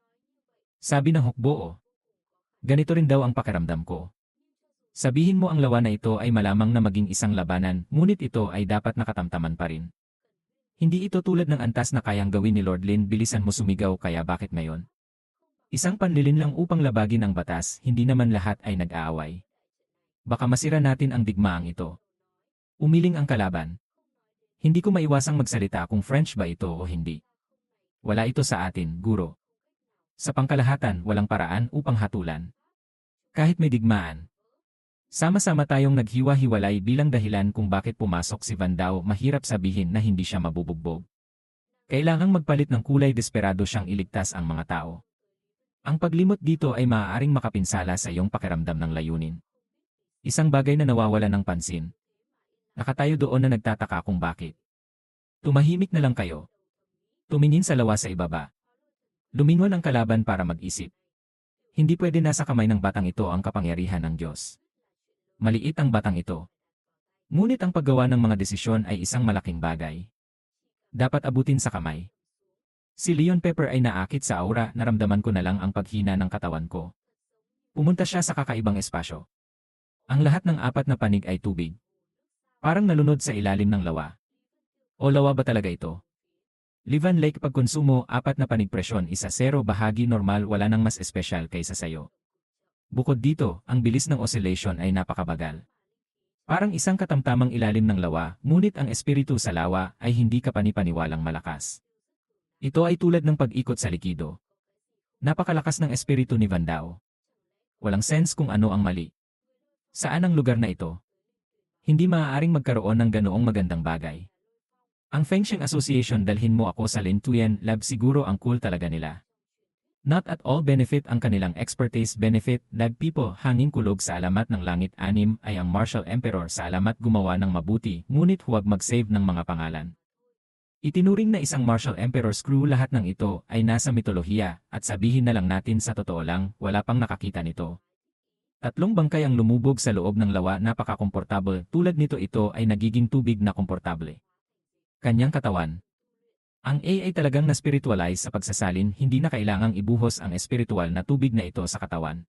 Sabi ng hukbo, ganito rin daw ang pakiramdam ko. Sabihin mo ang lawa na ito ay malamang na maging isang labanan, ngunit ito ay dapat nakatamtaman pa rin. Hindi ito tulad ng antas na kayang gawin ni Lord Lin. Bilisan mo sumigaw, kaya bakit ngayon? Isang panlilin lang upang labagin ang batas, hindi naman lahat ay nag-aaway. Baka masira natin ang digmaang ito. Umiling ang kalaban. Hindi ko maiwasang magsalita kung French ba ito o hindi. Wala ito sa atin, guro. Sa pangkalahatan, walang paraan upang hatulan. Kahit may digmaan. Sama-sama tayong naghiwa-hiwalay bilang dahilan kung bakit pumasok si Van Dao. Mahirap sabihin na hindi siya mabubugbog. Kailangang magpalit ng kulay, desperado siyang iligtas ang mga tao. Ang paglimot dito ay maaaring makapinsala sa iyong pakiramdam ng layunin. Isang bagay na nawawala ng pansin. Nakatayo doon na nagtataka kung bakit. Tumahimik na lang kayo. Tumingin sa lawa sa ibaba. Lumingon ang kalaban para mag-isip. Hindi pwede nasa kamay ng batang ito ang kapangyarihan ng Diyos. Maliit ang batang ito. Ngunit ang paggawa ng mga desisyon ay isang malaking bagay. Dapat abutin sa kamay. Si Leon Pepper ay naakit sa aura, naramdaman ko na lang ang paghina ng katawan ko. Pumunta siya sa kakaibang espasyo. Ang lahat ng 4 na panig ay tubig. Parang nalunod sa ilalim ng lawa. O lawa ba talaga ito? Livan Lake, pagkonsumo, 4 na panig, presyon 1-0, bahagi normal, wala nang mas espesyal kaysa sayo. Bukod dito, ang bilis ng oscillation ay napakabagal. Parang isang katamtamang ilalim ng lawa, ngunit ang espiritu sa lawa ay hindi kapanipaniwalang malakas. Ito ay tulad ng pag-ikot sa likido. Napakalakas ng espiritu ni Van Dao. Walang sense kung ano ang mali. Saan ang lugar na ito? Hindi maaaring magkaroon ng ganoong magandang bagay. Ang Feng Shui Association, dalhin mo ako sa Lin Tuyen Lab, siguro ang cool talaga nila. Not at all benefit ang kanilang expertise. Benefit, Lab people, hanging kulog sa alamat ng langit. 6 ay ang Martial Emperor sa alamat gumawa ng mabuti, ngunit huwag mag-save ng mga pangalan. Itinuring na isang Martial Emperor. Screw lahat ng ito ay nasa mitolohiya, at sabihin na lang natin sa totoo lang, wala pang nakakita nito. 3 bangkay ang lumubog sa loob ng lawa, napaka-komportable, tulad nito ito ay nagiging tubig na komportable. Kanyang katawan. Ang A ay talagang na-spiritualize sa pagsasalin, hindi na kailangang ibuhos ang espiritual na tubig na ito sa katawan.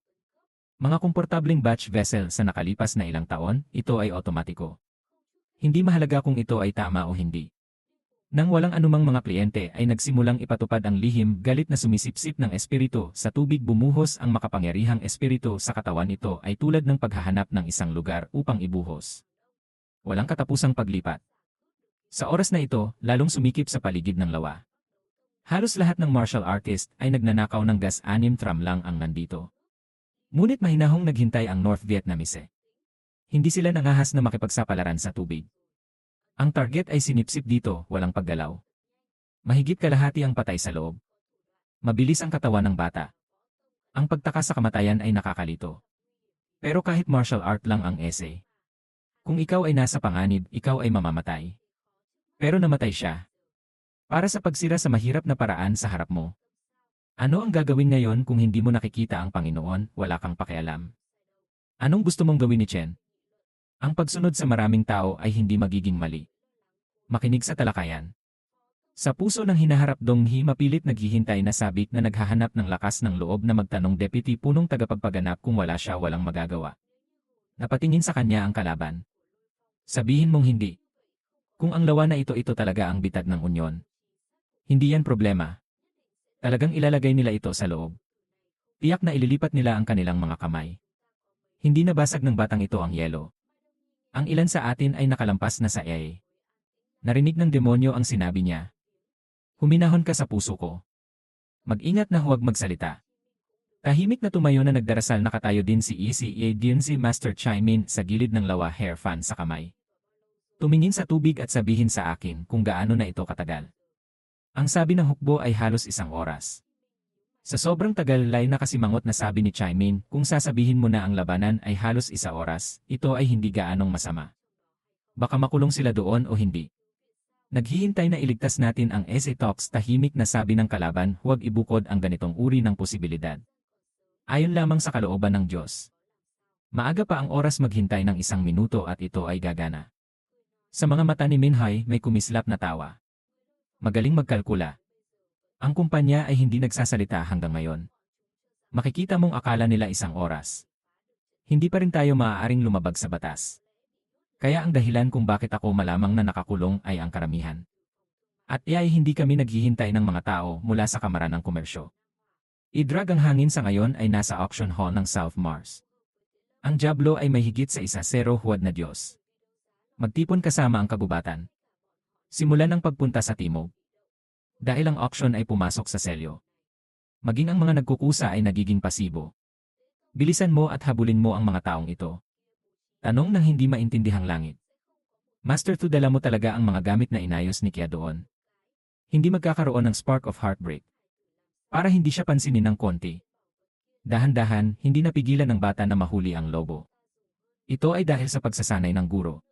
Mga komportableng batch vessel sa nakalipas na ilang taon, ito ay otomatiko. Hindi mahalaga kung ito ay tama o hindi. Nang walang anumang mga kliyente ay nagsimulang ipatupad ang lihim, galit na sumisipsip ng espiritu sa tubig, bumuhos ang makapangyarihang espiritu sa katawan. Ito ay tulad ng paghahanap ng isang lugar upang ibuhos. Walang katapusang paglipat. Sa oras na ito, lalong sumikip sa paligid ng lawa. Halos lahat ng martial artist ay nagnanakaw ng gas, 6 tram lang ang nandito. Ngunit mahinahong naghintay ang North Vietnamese. Hindi sila nangahas na makipagsapalaran sa tubig. Ang target ay sinipsip dito, walang paggalaw. Mahigit kalahati ang patay sa loob. Mabilis ang katawan ng bata. Ang pagtaka sa kamatayan ay nakakalito. Pero kahit martial art lang ang essay. Kung ikaw ay nasa panganib, ikaw ay mamamatay. Pero namatay siya. Para sa pagsira sa mahirap na paraan sa harap mo. Ano ang gagawin ngayon kung hindi mo nakikita ang Panginoon, wala kang pakialam? Anong gusto mong gawin ni Chen? Ang pagsunod sa maraming tao ay hindi magiging mali. Makinig sa talakayan. Sa puso ng hinaharap, Dong He mapilit naghihintay na sabik na naghahanap ng lakas ng loob na magtanong deputy punong tagapagpaganap kung wala siya, walang magagawa. Napatingin sa kanya ang kalaban. Sabihin mong hindi. Kung ang lawa na ito talaga ang bitag ng unyon. Hindi yan problema. Talagang ilalagay nila ito sa loob. Tiyak na ililipat nila ang kanilang mga kamay. Hindi nabasag ng batang ito ang yelo. Ang ilan sa atin ay nakalampas na sa AI. Narinig ng demonyo ang sinabi niya. Huminahon ka sa puso ko. Mag-ingat na huwag magsalita. Tahimik na tumayo na nagdarasal, nakatayo din si ECA din si Master Chaimin sa gilid ng lawa, hair fan sa kamay. Tumingin sa tubig at sabihin sa akin kung gaano na ito katagal. Ang sabi ng hukbo ay halos 1 oras. Sa sobrang tagal, lay nakasimangot na sabi ni Chaimin, kung sasabihin mo na ang labanan ay halos 1 oras, ito ay hindi gaanong masama. Baka makulong sila doon o hindi. Naghihintay na iligtas natin ang SA Talks, tahimik na sabi ng kalaban, huwag ibukod ang ganitong uri ng posibilidad. Ayon lamang sa kalooban ng Diyos. Maaga pa ang oras maghintay ng 1 minuto at ito ay gagana. Sa mga mata ni Minhai may kumislap na tawa. Magaling magkalkula. Ang kumpanya ay hindi nagsasalita hanggang ngayon. Makikita mong akala nila 1 oras. Hindi pa rin tayo maaaring lumabag sa batas. Kaya ang dahilan kung bakit ako malamang na nakakulong ay ang karamihan. At ay hindi kami naghihintay ng mga tao mula sa kamara ng komersyo. I-drag ang hangin sa ngayon ay nasa auction hall ng South Mars. Ang Diablo ay may higit sa 1-0 huwad na Diyos. Magtipon kasama ang kabubatan. Simulan ang pagpunta sa timog. Dahil ang auction ay pumasok sa selyo. Maging ang mga nagkukusa ay nagiging pasibo. Bilisan mo at habulin mo ang mga taong ito. Tanong ng hindi maintindihang langit. Master, to dala mo talaga ang mga gamit na inayos ni Kia doon. Hindi magkakaroon ng spark of heartbreak. Para hindi siya pansinin ng konti. Dahan-dahan, hindi napigilan ng bata na mahuli ang lobo. Ito ay dahil sa pagsasanay ng guro.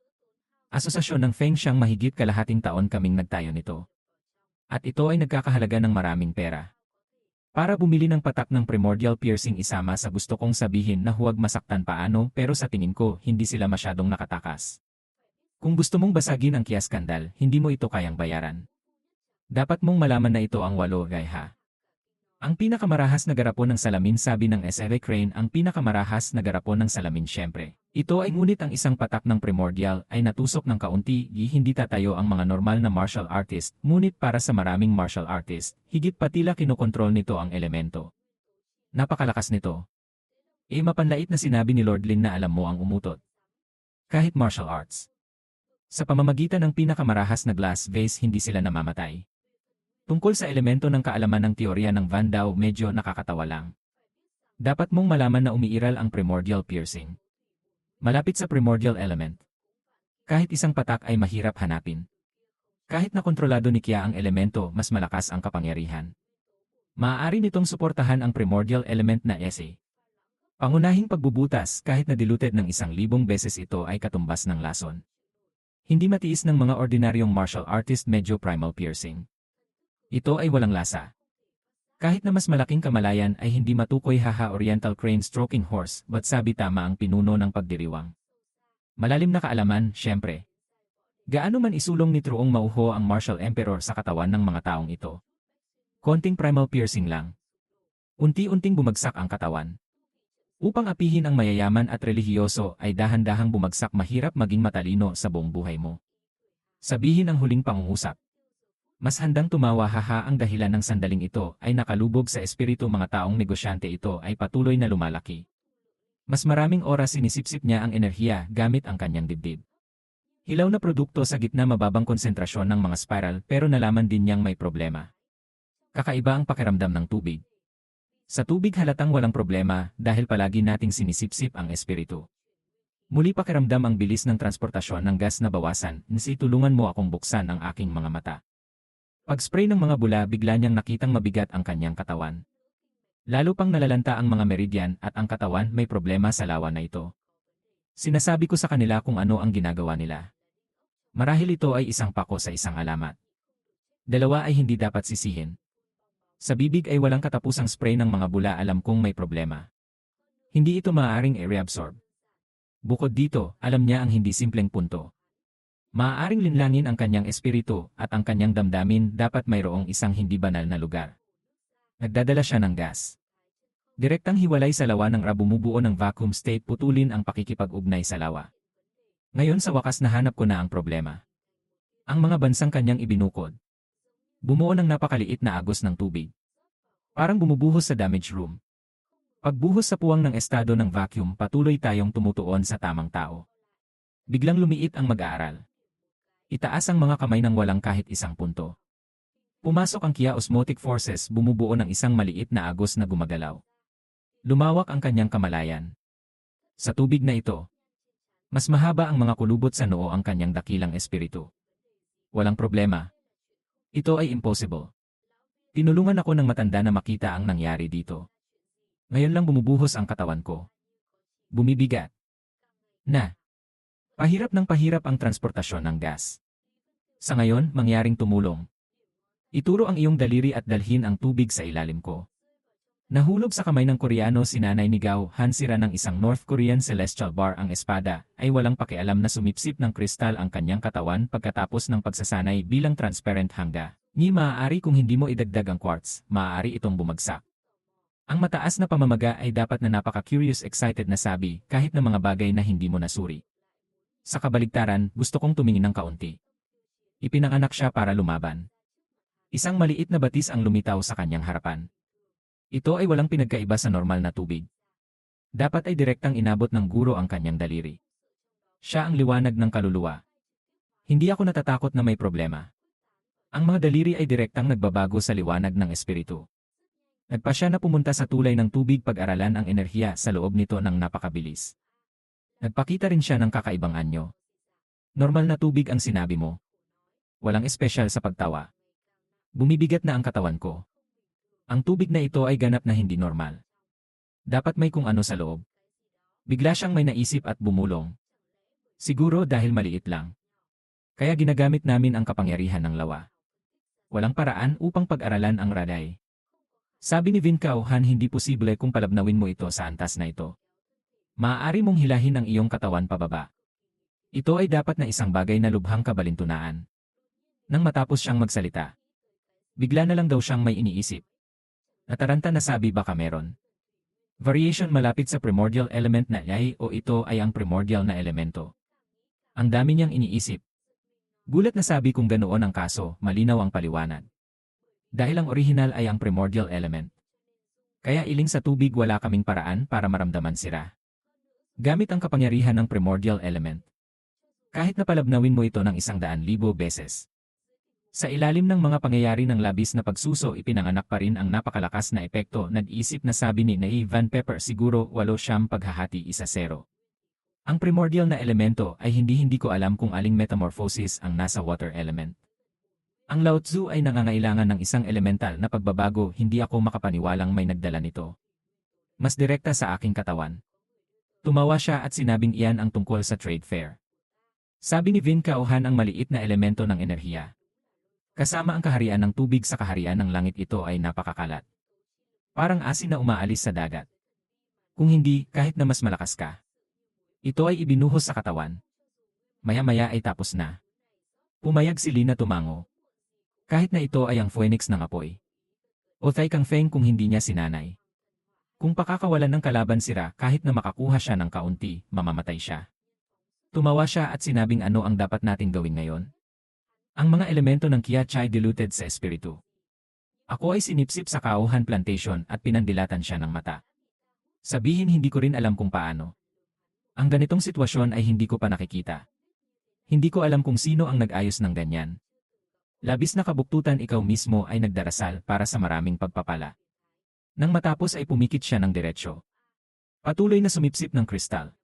Asosasyon ng Feng Siyang, mahigit kalahating taon kaming nagtayo nito. At ito ay nagkakahalaga ng maraming pera. Para bumili ng patak ng primordial piercing, isama sa gusto kong sabihin na huwag masaktan paano, pero sa tingin ko hindi sila masyadong nakatakas. Kung gusto mong basagin ang Kia skandal, hindi mo ito kayang bayaran. Dapat mong malaman na ito ang 8 gayha. Ang pinakamarahas na garapon ng salamin, sabi ng SRA Crane, ang pinakamarahas na garapon ng salamin syempre. Ito ay ngunit ang isang patak ng primordial ay natusok ng kaunti, hindi tatayo ang mga normal na martial artist, ngunit para sa maraming martial artist, higit pa tila kinokontrol nito ang elemento. Napakalakas nito. Mapanlait na sinabi ni Lord Lin na alam mo ang umutot. Kahit martial arts. Sa pamamagitan ng pinakamarahas na glass vase, hindi sila namamatay. Tungkol sa elemento ng kaalaman ng teorya ng Van Dao, medyo nakakatawa lang. Dapat mong malaman na umiiral ang primordial piercing. Malapit sa primordial element. Kahit isang patak ay mahirap hanapin. Kahit na kontrolado ni Kia ang elemento, mas malakas ang kapangyarihan. Maaari nitong suportahan ang primordial element na essay. Pangunahing pagbubutas, kahit na diluted ng 1,000 beses, ito ay katumbas ng lason. Hindi matiis ng mga ordinaryong martial artist medyo primal piercing. Ito ay walang lasa. Kahit na mas malaking kamalayan ay hindi matukoy, haha, Oriental Crane stroking horse, but sabi tama ang pinuno ng pagdiriwang. Malalim na kaalaman, syempre. Gaano man isulong ni Truong Mauho ang Martial Emperor sa katawan ng mga taong ito? Konting primal piercing lang. Unti-unting bumagsak ang katawan. Upang apihin ang mayayaman at relihiyoso ay dahan-dahang bumagsak, mahirap maging matalino sa buong buhay mo. Sabihin ang huling pangungusap. Mas handang tumawa haha ang dahilan ng sandaling ito ay nakalubog sa espiritu mga taong negosyante ito ay patuloy na lumalaki. Mas maraming oras sinisipsip niya ang enerhiya gamit ang kanyang dibdib. Hilaw na produkto sa gitna mababang konsentrasyon ng mga spiral pero nalaman din niyang may problema. Kakaiba ang pakiramdam ng tubig. Sa tubig halatang walang problema dahil palagi nating sinisipsip ang espiritu. Muli pakiramdam ang bilis ng transportasyon ng gas na bawasan, nasi tulungan mo akong buksan ang aking mga mata. Pag-spray ng mga bula bigla niyang nakitang mabigat ang kanyang katawan. Lalo pang nalalanta ang mga meridian at ang katawan may problema sa lawa na ito. Sinasabi ko sa kanila kung ano ang ginagawa nila. Marahil ito ay isang pako sa isang alamat. Dalawa ay hindi dapat sisihin. Sa bibig ay walang katapusang spray ng mga bula alam kong may problema. Hindi ito maaaring i-reabsorb. Bukod dito, alam niya ang hindi simpleng punto. Maaaring linlangin ang kanyang espiritu at ang kanyang damdamin dapat mayroong isang hindi banal na lugar. Nagdadala siya ng gas. Direktang hiwalay sa lawa ng bumubuo ng vacuum state putulin ang pakikipag-ugnay sa lawa. Ngayon sa wakas nahanap ko na ang problema. Ang mga bansang kanyang ibinukod. Bumuo ng napakaliit na agos ng tubig. Parang bumubuhos sa damage room. Pagbuhos sa puwang ng estado ng vacuum patuloy tayong tumutuon sa tamang tao. Biglang lumiit ang mag-aaral. Itaas ang mga kamay ng walang kahit isang punto. Pumasok ang kia-osmotic forces bumubuo ng isang maliit na agos na gumagalaw. Lumawak ang kanyang kamalayan. Sa tubig na ito, mas mahaba ang mga kulubot sa noo ang kanyang dakilang espiritu. Walang problema. Ito ay impossible. Tinulungan ako ng matanda na makita ang nangyari dito. Ngayon lang bumubuhos ang katawan ko. Bumibigat. Na. Pahirap ng pahirap ang transportasyon ng gas. Sa ngayon, mangyaring tumulong. Ituro ang iyong daliri at dalhin ang tubig sa ilalim ko. Nahulog sa kamay ng Koreano si Nanay Nigao, hansira ng isang North Korean celestial bar ang espada, ay walang pakialam na sumipsip ng kristal ang kanyang katawan pagkatapos ng pagsasanay bilang transparent hangga. Ni maaari kung hindi mo idagdag ang quartz, maaari itong bumagsak. Ang mataas na pamamaga ay dapat na napaka-curious excited na sabi kahit na mga bagay na hindi mo nasuri. Sa kabaligtaran, gusto kong tumingin ng kaunti. Ipinanganak siya para lumaban. Isang maliit na batis ang lumitaw sa kanyang harapan. Ito ay walang pinagkaiba sa normal na tubig. Dapat ay direktang inabot ng guro ang kanyang daliri. Siya ang liwanag ng kaluluwa. Hindi ako natatakot na may problema. Ang mga daliri ay direktang nagbabago sa liwanag ng espiritu. Nagpa siya na pumunta sa tulay ng tubig pag-aralan ang enerhiya sa loob nito ng napakabilis. Nagpakita rin siya ng kakaibang anyo. Normal na tubig ang sinabi mo. Walang espesyal sa pagtawa. Bumibigat na ang katawan ko. Ang tubig na ito ay ganap na hindi normal. Dapat may kung ano sa loob. Bigla siyang may naisip at bumulong. Siguro dahil maliit lang. Kaya ginagamit namin ang kapangyarihan ng lawa. Walang paraan upang pag-aralan ang raday. Sabi ni Vin Kauhan hindi posible kung palabnawin mo ito sa antas na ito. Maaari mong hilahin ang iyong katawan pababa. Ito ay dapat na isang bagay na lubhang kabalintunaan. Nang matapos siyang magsalita, bigla na lang daw siyang may iniisip. Nataranta na sabi baka meron. Variation malapit sa primordial element na ay o ito ay ang primordial na elemento. Ang dami niyang iniisip. Gulat na sabi kung ganoon ang kaso, malinaw ang paliwanag. Dahil ang orihinal ay ang primordial element. Kaya iling sa tubig wala kaming paraan para maramdaman sira. Gamit ang kapangyarihan ng primordial element. Kahit na palabnawin mo ito ng 100,000 beses. Sa ilalim ng mga pangyayari ng labis na pagsuso ipinanganak pa rin ang napakalakas na epekto nag-isip na sabi ni Naive Van Pepper siguro 8 paghahati 1-0. Ang primordial na elemento ay hindi ko alam kung aling metamorphosis ang nasa water element. Ang Lao Tzu ay nangangailangan ng isang elemental na pagbabago hindi ako makapaniwalang may nagdala nito. Mas direkta sa aking katawan. Tumawa siya at sinabing iyan ang tungkol sa trade fair. Sabi ni Vin Kauhan ang maliit na elemento ng enerhiya. Kasama ang kaharian ng tubig sa kaharian ng langit ito ay napakakalat. Parang asin na umaalis sa dagat. Kung hindi, kahit na mas malakas ka. Ito ay ibinuhos sa katawan. Maya-maya ay tapos na. Pumayag si Lina tumango. Kahit na ito ay ang phoenix ng apoy. O tay kang feng kung hindi niya sinanay. Kung pakakawalan ng kalaban sira kahit na makakuha siya ng kaunti, mamamatay siya. Tumawa siya at sinabing ano ang dapat nating gawin ngayon? Ang mga elemento ng kiat ay diluted sa espiritu. Ako ay sinipsip sa Kauhan Plantation at pinandilatan siya ng mata. Sabihin hindi ko rin alam kung paano. Ang ganitong sitwasyon ay hindi ko pa nakikita. Hindi ko alam kung sino ang nag-ayos ng ganyan. Labis na kabuktutan ikaw mismo ay nagdarasal para sa maraming pagpapala. Nang matapos ay pumikit siya ng diretsyo. Patuloy na sumipsip ng kristal.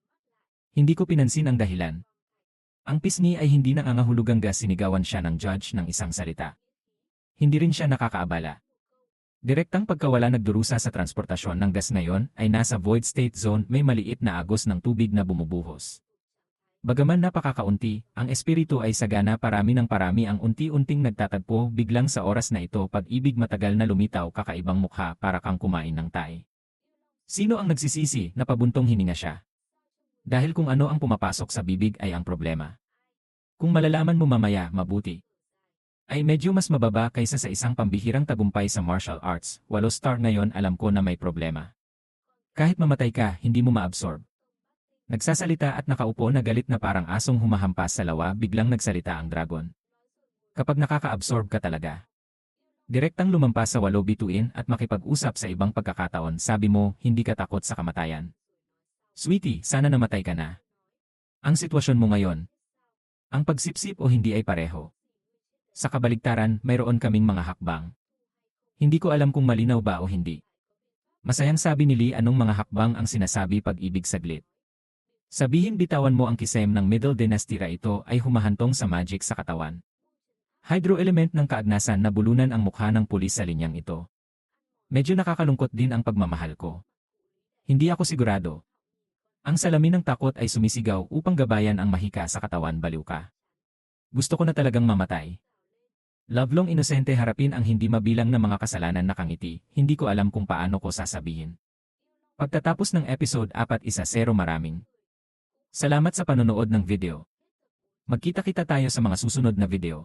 Hindi ko pinansin ang dahilan. Ang pisngi ay hindi nangangahulugang gas sinigawan siya ng judge ng isang salita. Hindi rin siya nakakaabala. Direktang pagkawala nagdurusa sa transportasyon ng gas ngayon ay nasa void state zone may maliit na agos ng tubig na bumubuhos. Bagaman napakakaunti, ang espiritu ay sagana parami ng parami ang unti-unting nagtatagpo biglang sa oras na ito pag-ibig matagal na lumitaw kakaibang mukha para kang kumain ng tae. Sino ang nagsisisi na pabuntong hininga siya? Dahil kung ano ang pumapasok sa bibig ay ang problema. Kung malalaman mo mamaya, mabuti. Ay medyo mas mababa kaysa sa isang pambihirang tagumpay sa martial arts, 8 star ngayon alam ko na may problema. Kahit mamatay ka, hindi mo maabsorb. Nagsasalita at nakaupo na galit na parang asong humahampas sa lawa biglang nagsalita ang dragon. Kapag nakaka-absorb ka talaga. Direktang lumampas sa 8 bituin at makipag-usap sa ibang pagkakataon sabi mo hindi ka takot sa kamatayan. Sweetie, sana namatay ka na. Ang sitwasyon mo ngayon. Ang pagsipsip o hindi ay pareho. Sa kabaligtaran, mayroon kaming mga hakbang. Hindi ko alam kung malinaw ba o hindi. Masayang sabi ni Lee anong mga hakbang ang sinasabi pag-ibig saglit. Sabihin bitawan mo ang kisem ng Middle Dynasty ito ay humahantong sa magic sa katawan. Hydro-element ng kaagnasan na bulunan ang mukha ng pulis sa linyang ito. Medyo nakakalungkot din ang pagmamahal ko. Hindi ako sigurado. Ang salamin ng takot ay sumisigaw upang gabayan ang mahika sa katawan baliw ka. Gusto ko na talagang mamatay. Lovelong inosente harapin ang hindi mabilang na mga kasalanan na kangiti, hindi ko alam kung paano ko sasabihin. Pagtatapos ng episode 4-0 maraming. Salamat sa panonood ng video. Magkita-kita tayo sa mga susunod na video.